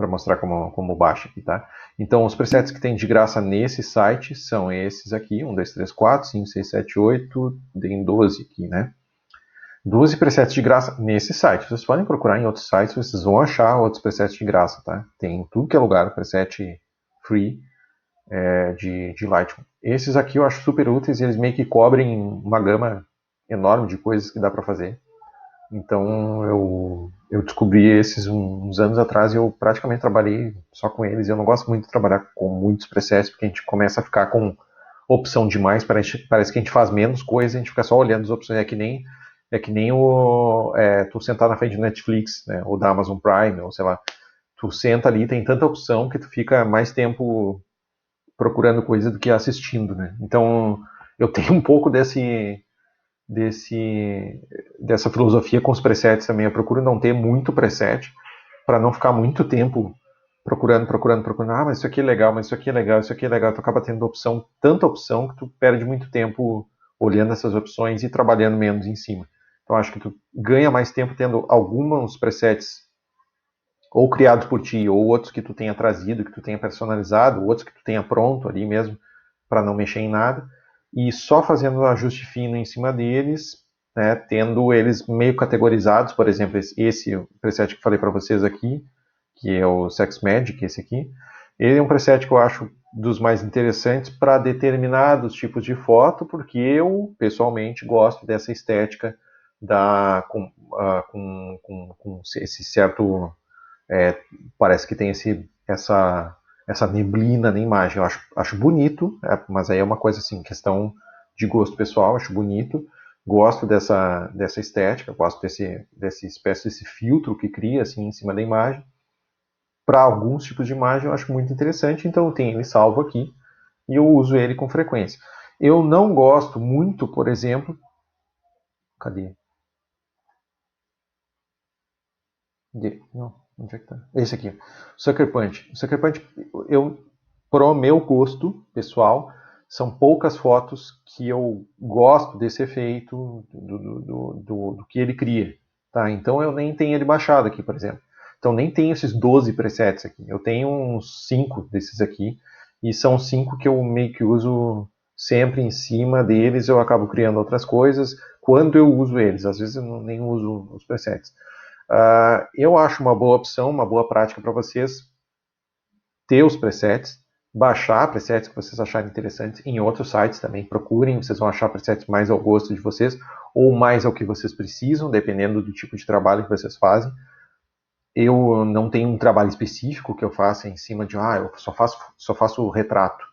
mostrar como baixa aqui, tá? Então, os presets que tem de graça nesse site são esses aqui: 1, 2, 3, 4, 5, 6, 7, 8, tem 12 aqui, né? 12 presets de graça nesse site. Vocês podem procurar em outros sites, vocês vão achar outros presets de graça, tá? Tem em tudo que é lugar, preset free de Lightroom. Esses aqui eu acho super úteis e eles meio que cobrem uma gama enorme de coisas que dá para fazer. Então eu descobri esses uns anos atrás e eu praticamente trabalhei só com eles. Eu não gosto muito de trabalhar com muitos presets porque a gente começa a ficar com opção demais, parece que a gente faz menos coisa, a gente fica só olhando as opções. É que nem tu sentar na frente do Netflix, né, ou da Amazon Prime, ou sei lá. Tu senta ali, tem tanta opção que tu fica mais tempo procurando coisa do que assistindo, né? Então eu tenho um pouco dessa filosofia com os presets também. Eu procuro não ter muito preset para não ficar muito tempo procurando. Ah, mas isso aqui é legal, mas isso aqui é legal, isso aqui é legal. Tu acaba tendo tanta opção que tu perde muito tempo olhando essas opções e trabalhando menos em cima. Então acho que tu ganha mais tempo tendo alguns presets ou criados por ti, ou outros que tu tenha trazido, que tu tenha personalizado, outros que tu tenha pronto ali mesmo, para não mexer em nada, e só fazendo um ajuste fino em cima deles, né, tendo eles meio categorizados. Por exemplo, esse preset que eu falei para vocês aqui, que é o Sex Magic, esse aqui, ele é um preset que eu acho dos mais interessantes para determinados tipos de foto, porque eu, pessoalmente, gosto dessa estética com esse certo parece que tem essa neblina na imagem. Eu acho bonito, mas aí é uma coisa assim, questão de gosto pessoal, acho bonito. Gosto dessa estética, gosto desse filtro que cria assim em cima da imagem. Para alguns tipos de imagem eu acho muito interessante, então eu tenho ele salvo aqui e eu uso ele com frequência. Eu não gosto muito, por exemplo, cadê? Não. Onde é que tá? Esse aqui. Sucker Punch. O Sucker Punch, pro meu gosto pessoal, são poucas fotos que eu gosto desse efeito do que ele cria. Tá? Então eu nem tenho ele baixado aqui, por exemplo. Então nem tenho esses 12 presets aqui. Eu tenho uns 5 desses aqui. E são 5 que eu meio que uso sempre em cima deles. Eu acabo criando outras coisas quando eu uso eles. Às vezes eu nem uso os presets. Eu acho uma boa opção, uma boa prática para vocês ter os presets, baixar presets que vocês acharem interessantes em outros sites também. Procurem, vocês vão achar presets mais ao gosto de vocês ou mais ao que vocês precisam, dependendo do tipo de trabalho que vocês fazem. Eu não tenho um trabalho específico que eu faça em cima de, eu só faço retrato,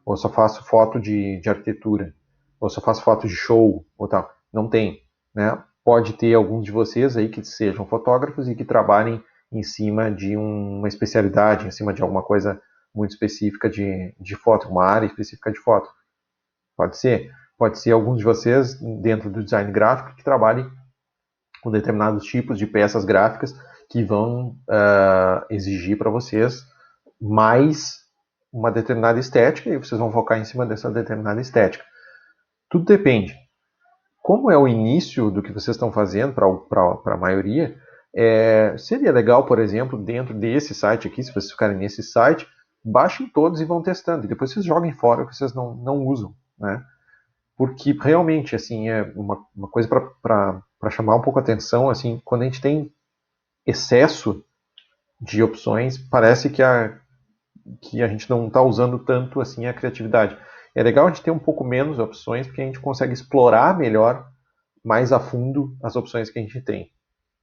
ou só faço foto de arquitetura, ou só faço foto de show, ou tal. Não tem, né? Pode ter alguns de vocês aí que sejam fotógrafos e que trabalhem em cima de uma especialidade, em cima de alguma coisa muito específica de foto, uma área específica de foto. Pode ser. Pode ser alguns de vocês dentro do design gráfico que trabalhem com determinados tipos de peças gráficas que vão exigir para vocês mais uma determinada estética e vocês vão focar em cima dessa determinada estética. Tudo depende. Como é o início do que vocês estão fazendo para a maioria, seria legal, por exemplo, dentro desse site aqui, se vocês ficarem nesse site, baixem todos e vão testando. E depois vocês joguem fora o que vocês não usam, né? Porque realmente, assim, é uma coisa para chamar um pouco a atenção, assim, quando a gente tem excesso de opções, parece que a gente não está usando tanto assim a criatividade. É legal a gente ter um pouco menos opções, porque a gente consegue explorar melhor, mais a fundo, as opções que a gente tem.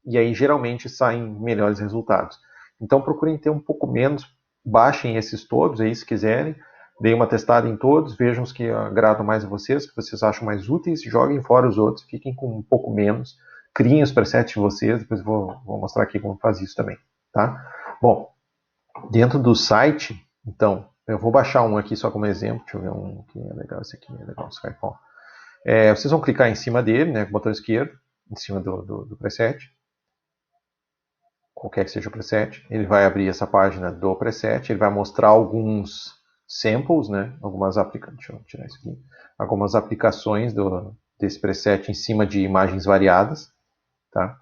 E aí geralmente saem melhores resultados. Então procurem ter um pouco menos, baixem esses todos aí se quiserem, deem uma testada em todos, vejam os que agradam mais a vocês, que vocês acham mais úteis, joguem fora os outros, fiquem com um pouco menos, criem os presets de vocês, depois vou mostrar aqui como faz isso também. Tá? Bom, dentro do site, então, eu vou baixar um aqui só como exemplo, deixa eu ver um que é legal, esse aqui é legal, Skyphone. Vocês vão clicar em cima dele, né, com o botão esquerdo, em cima do preset, qualquer que seja o preset, ele vai abrir essa página do preset, ele vai mostrar alguns samples, né, deixa eu tirar isso aqui, algumas aplicações desse preset em cima de imagens variadas, tá?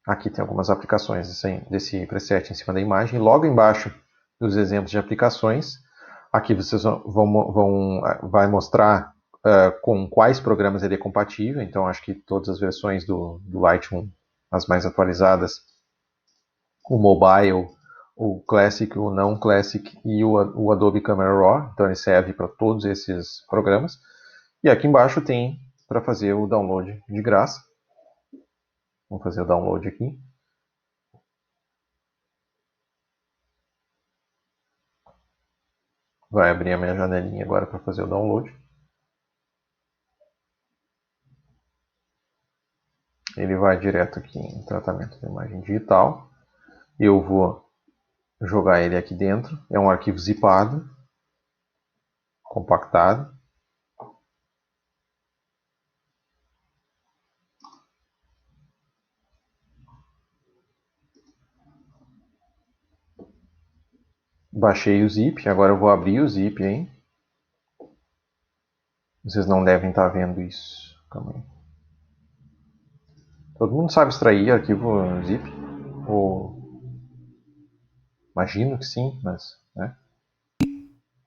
Aqui tem algumas aplicações desse preset em cima da imagem. Logo embaixo dos exemplos de aplicações, aqui vocês vai mostrar com quais programas ele é compatível. Então, acho que todas as versões do Lightroom, as mais atualizadas, o Mobile, o Classic, o não Classic e o Adobe Camera Raw. Então, ele serve para todos esses programas. E aqui embaixo tem para fazer o download de graça. Vamos fazer o download aqui. Vai abrir a minha janelinha agora para fazer o download. Ele vai direto aqui em tratamento da imagem digital. Eu vou jogar ele aqui dentro. É um arquivo zipado, compactado. Baixei o zip, agora eu vou abrir o zip, hein? Vocês não devem estar vendo isso. Calma aí. Todo mundo sabe extrair arquivo zip? Ou... Imagino que sim, mas né?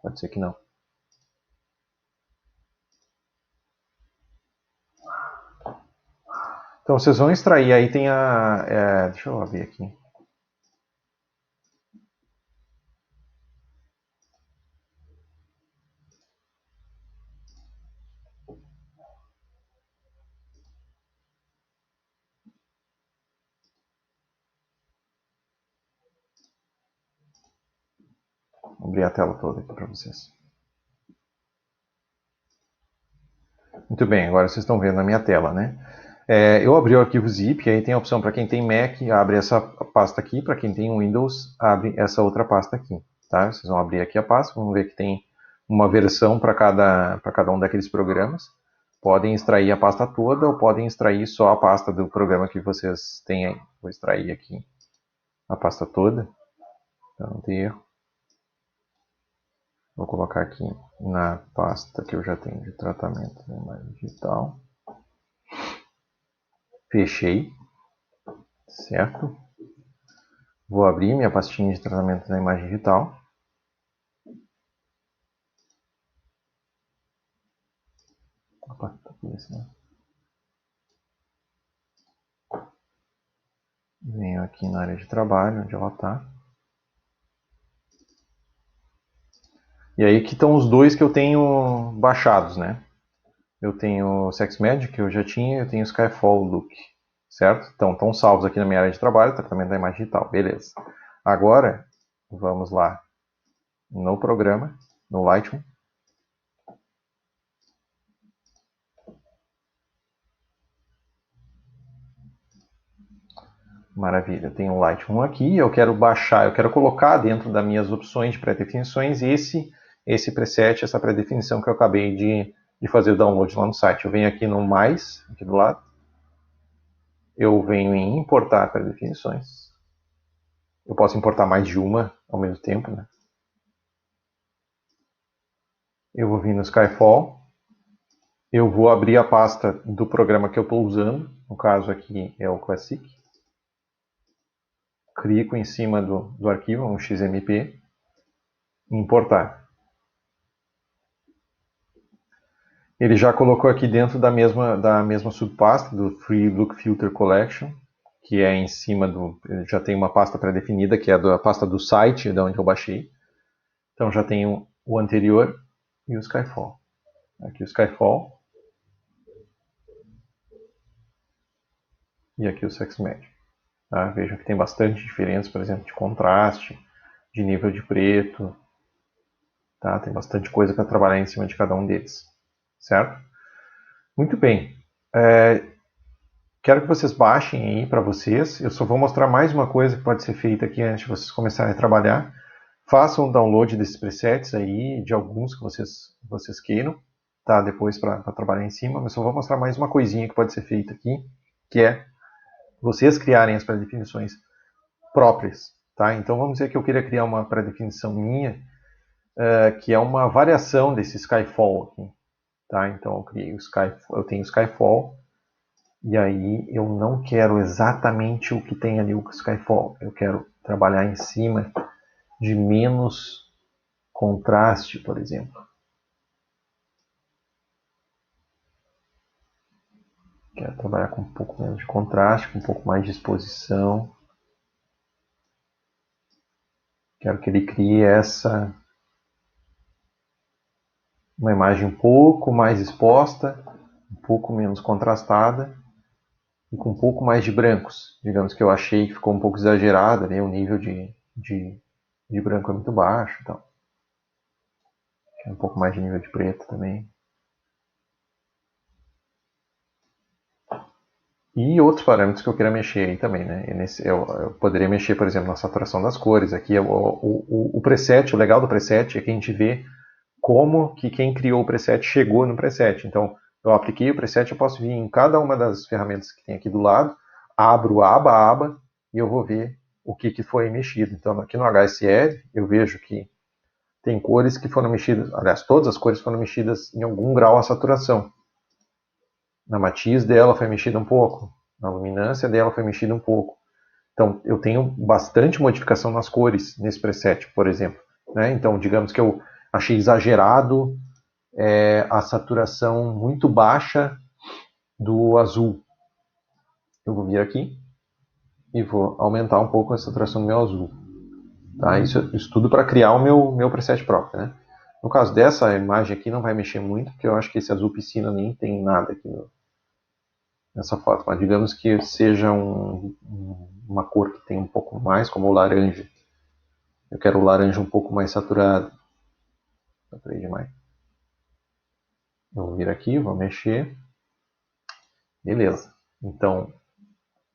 Pode ser que não. Então vocês vão extrair, aí tem deixa eu abrir aqui. Vou abrir a tela toda aqui para vocês. Muito bem, agora vocês estão vendo na minha tela, né? Eu abri o arquivo zip, aí tem a opção para quem tem Mac, abre essa pasta aqui, para quem tem Windows, abre essa outra pasta aqui. Tá? Vocês vão abrir aqui a pasta, vão ver que tem uma versão para cada um daqueles programas. Podem extrair a pasta toda ou podem extrair só a pasta do programa que vocês têm aí. Vou extrair aqui a pasta toda, para não ter erro. Vou colocar aqui na pasta que eu já tenho de tratamento da imagem digital. Fechei, certo? Vou abrir minha pastinha de tratamento da imagem digital. Opa, tá aqui esse, né? Venho aqui na área de trabalho, onde ela está. E aí aqui estão os dois que eu tenho baixados, né? Eu tenho o SexMagic, que eu já tinha, eu tenho o Skyfall Look, certo? Então, estão salvos aqui na minha área de trabalho, tratamento da imagem digital, beleza. Agora, vamos lá no programa, no Lightroom. Maravilha, eu tenho o Lightroom aqui, eu quero baixar, eu quero colocar dentro das minhas opções de pré-definições esse preset, essa pré-definição que eu acabei de fazer o download lá no site. Eu venho aqui no mais, aqui do lado, eu venho em importar pré-definições. Eu posso importar mais de uma ao mesmo tempo, né? Eu vou vir no Skyfall, eu vou abrir a pasta do programa que eu estou usando, no caso aqui é o Classic. Clico em cima do arquivo, um XMP, importar. Ele já colocou aqui dentro da mesma subpasta do Free Look Filter Collection, que é em cima do... Já tem uma pasta pré-definida, que é a pasta do site, de onde eu baixei. Então já tenho o anterior e o Skyfall. Aqui o Skyfall. E aqui o SexMagic. Tá? Vejam que tem bastante diferença, por exemplo, de contraste, de nível de preto. Tá? Tem bastante coisa para trabalhar em cima de cada um deles. Certo? Muito bem. Quero que vocês baixem aí para vocês. Eu só vou mostrar mais uma coisa que pode ser feita aqui antes de vocês começarem a trabalhar. Façam o download desses presets aí, de alguns que vocês queiram, tá? Depois para trabalhar em cima. Mas só vou mostrar mais uma coisinha que pode ser feita aqui, que é vocês criarem as pré-definições próprias. Tá? Então vamos dizer que eu queria criar uma pré-definição minha, que é uma variação desse Skyfall aqui. Tá? Então eu tenho o Skyfall, e aí eu não quero exatamente o que tem ali o Skyfall. Eu quero trabalhar em cima de menos contraste, por exemplo. Quero trabalhar com um pouco menos de contraste, com um pouco mais de exposição. Quero que ele crie uma imagem um pouco mais exposta, um pouco menos contrastada e com um pouco mais de brancos. Digamos que eu achei que ficou um pouco exagerado, né? O nível de branco é muito baixo. Então. Um pouco mais de nível de preto também. E outros parâmetros que eu queira mexer aí também, né? Eu poderia mexer, por exemplo, na saturação das cores. Aqui o preset, o legal do preset é que a gente vê como que quem criou o preset chegou no preset. Então, eu apliquei o preset, eu posso vir em cada uma das ferramentas que tem aqui do lado, abro aba a aba e eu vou ver o que foi mexido. Então, aqui no HSL, eu vejo que tem cores que foram mexidas, aliás, todas as cores foram mexidas em algum grau a saturação. Na matiz dela foi mexida um pouco, na luminância dela foi mexida um pouco. Então, eu tenho bastante modificação nas cores nesse preset, por exemplo. Né? Então, digamos que eu achei exagerado a saturação muito baixa do azul. Eu vou vir aqui e vou aumentar um pouco a saturação do meu azul. Tá? Isso tudo para criar o meu preset próprio. Né? No caso dessa imagem aqui, não vai mexer muito, porque eu acho que esse azul piscina nem tem nada aqui nessa foto, mas digamos que seja uma cor que tem um pouco mais, como o laranja. Eu quero o laranja um pouco mais saturado. Saturei demais. Eu vou vir aqui, vou mexer. Beleza. Então,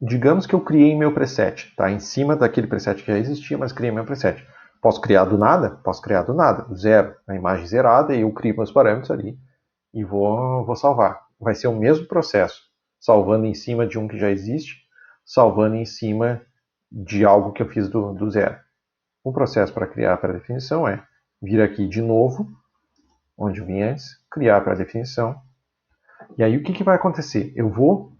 digamos que eu criei meu preset. Tá? Em cima daquele preset que já existia, mas criei meu preset. Posso criar do nada? Posso criar do nada. Do zero. A imagem zerada e eu crio meus parâmetros ali. E vou salvar. vai ser o mesmo processo, salvando em cima de um que já existe, salvando em cima de algo que eu fiz do zero. O processo para criar a pré-definição é vir aqui de novo, onde eu vim antes, criar a pré-definição. E aí o que vai acontecer? Eu vou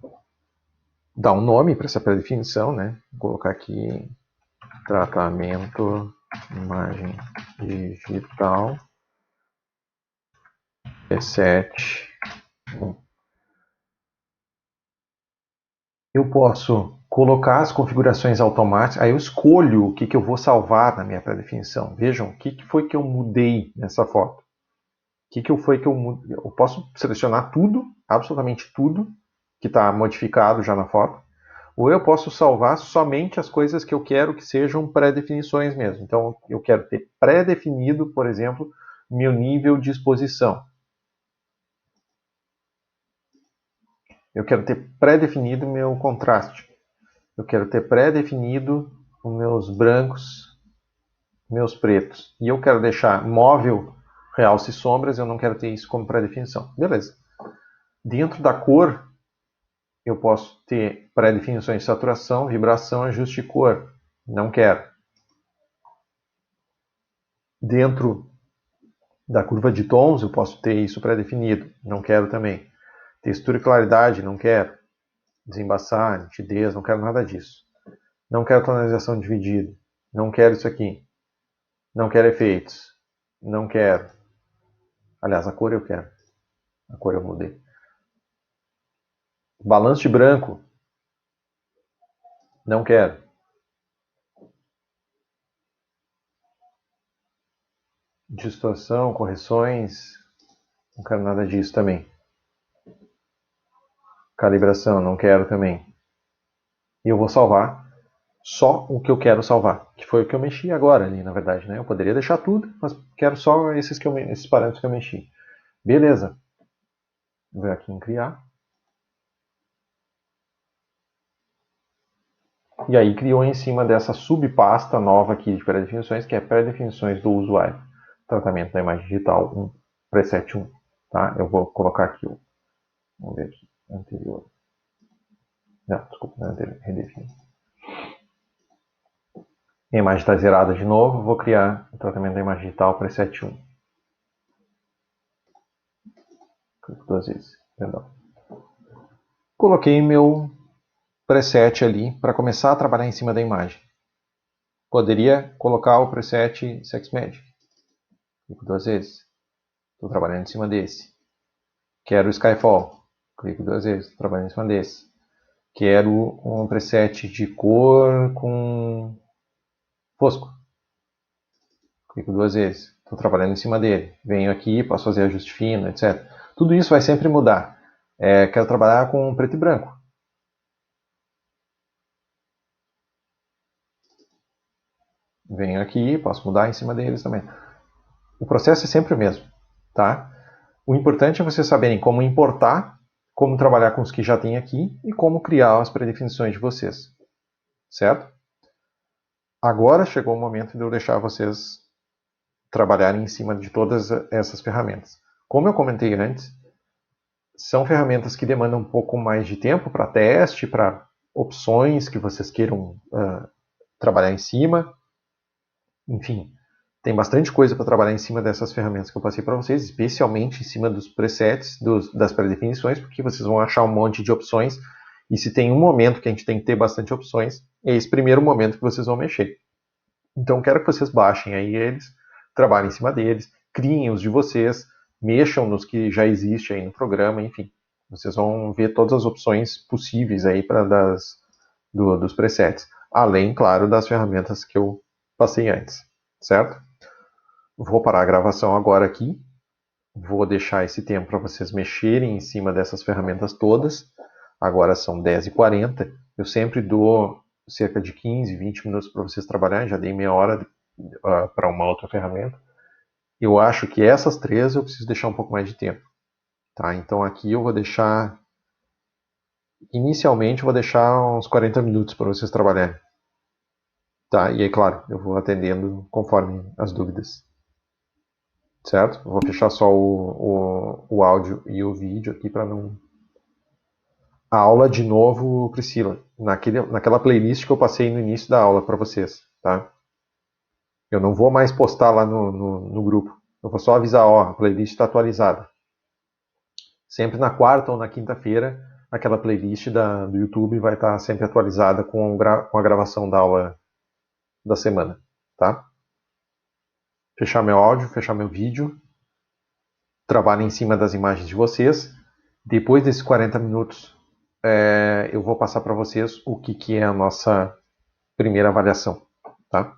dar um nome para essa pré-definição, né? Vou colocar aqui tratamento imagem digital preset. Eu posso colocar as configurações automáticas, aí eu escolho o que eu vou salvar na minha pré-definição. Vejam, o que foi que eu mudei nessa foto. O que foi que eu mudei? Eu posso selecionar tudo, absolutamente tudo, que está modificado já na foto, ou eu posso salvar somente as coisas que eu quero que sejam pré-definições mesmo. Então, eu quero ter pré-definido, por exemplo, meu nível de exposição. Eu quero ter pré-definido meu contraste. Eu quero ter pré-definido os meus brancos, meus pretos. E eu quero deixar móvel, realce e sombras, eu não quero ter isso como pré-definição. Beleza. Dentro da cor, eu posso ter pré-definições de saturação, vibração, ajuste de cor. Não quero. Dentro da curva de tons, eu posso ter isso pré-definido. Não quero também. Textura e claridade, não quero. Desembaçar, nitidez, não quero nada disso. Não quero tonalização dividida. Não quero isso aqui. Não quero efeitos. Não quero. Aliás, a cor eu quero. A cor eu mudei. Balanço de branco. Não quero. Distorção, correções. Não quero nada disso também. Calibração, não quero também. E eu vou salvar só o que eu quero salvar, que foi o que eu mexi agora ali, na verdade, né? Eu poderia deixar tudo, mas quero só esses parâmetros que eu mexi. Beleza. Vou aqui em criar. E aí criou em cima dessa subpasta nova aqui de pré-definições, que é pré-definições do usuário. Tratamento da imagem digital 1, preset 1. Tá? Eu vou colocar aqui o... Vamos ver aqui. Anterior. Não, desculpa, não é anterior. Redefinir. A imagem está zerada de novo. Vou criar o tratamento da imagem digital preset 1. Clico duas vezes. Perdão. Coloquei meu preset ali para começar a trabalhar em cima da imagem. Poderia colocar o preset SexMagic. Clico duas vezes. Estou trabalhando em cima desse. Quero o Skyfall. Clico duas vezes. Estou trabalhando em cima desse. Quero um preset de cor com fosco. Clico duas vezes. Estou trabalhando em cima dele. Venho aqui, posso fazer ajuste fino, etc. Tudo isso vai sempre mudar. Quero trabalhar com preto e branco. Venho aqui, posso mudar em cima deles também. O processo é sempre o mesmo, tá? O importante é vocês saberem como importar, como trabalhar com os que já tem aqui e como criar as predefinições de vocês, certo? Agora chegou o momento de eu deixar vocês trabalharem em cima de todas essas ferramentas. Como eu comentei antes, são ferramentas que demandam um pouco mais de tempo para teste, para opções que vocês queiram trabalhar em cima. Enfim, tem bastante coisa para trabalhar em cima dessas ferramentas que eu passei para vocês, especialmente em cima dos presets, das pré-definições, porque vocês vão achar um monte de opções. E se tem um momento que a gente tem que ter bastante opções, é esse primeiro momento que vocês vão mexer. Então, quero que vocês baixem aí eles, trabalhem em cima deles, criem os de vocês, mexam nos que já existem aí no programa, enfim. Vocês vão ver todas as opções possíveis aí dos presets. Além, claro, das ferramentas que eu passei antes, certo? Vou parar a gravação agora aqui. Vou deixar esse tempo para vocês mexerem em cima dessas ferramentas todas. Agora são 10h40. Eu sempre dou cerca de 15, 20 minutos para vocês trabalharem. Já dei meia hora para uma outra ferramenta. Eu acho que essas três eu preciso deixar um pouco mais de tempo. Tá? Então aqui eu vou deixar... Inicialmente eu vou deixar uns 40 minutos para vocês trabalharem. Tá? E aí, claro, eu vou atendendo conforme as dúvidas. Certo? Vou fechar só o áudio e o vídeo aqui para não a aula de novo, Priscila, naquela playlist que eu passei no início da aula para vocês, tá? Eu não vou mais postar lá no grupo. Eu vou só avisar, ó, a playlist está atualizada. Sempre na quarta ou na quinta-feira, aquela playlist do YouTube vai estar sempre atualizada com a gravação da aula da semana, tá? Fechar meu áudio, fechar meu vídeo, trabalho em cima das imagens de vocês. Depois desses 40 minutos, eu vou passar para vocês o que é a nossa primeira avaliação, tá?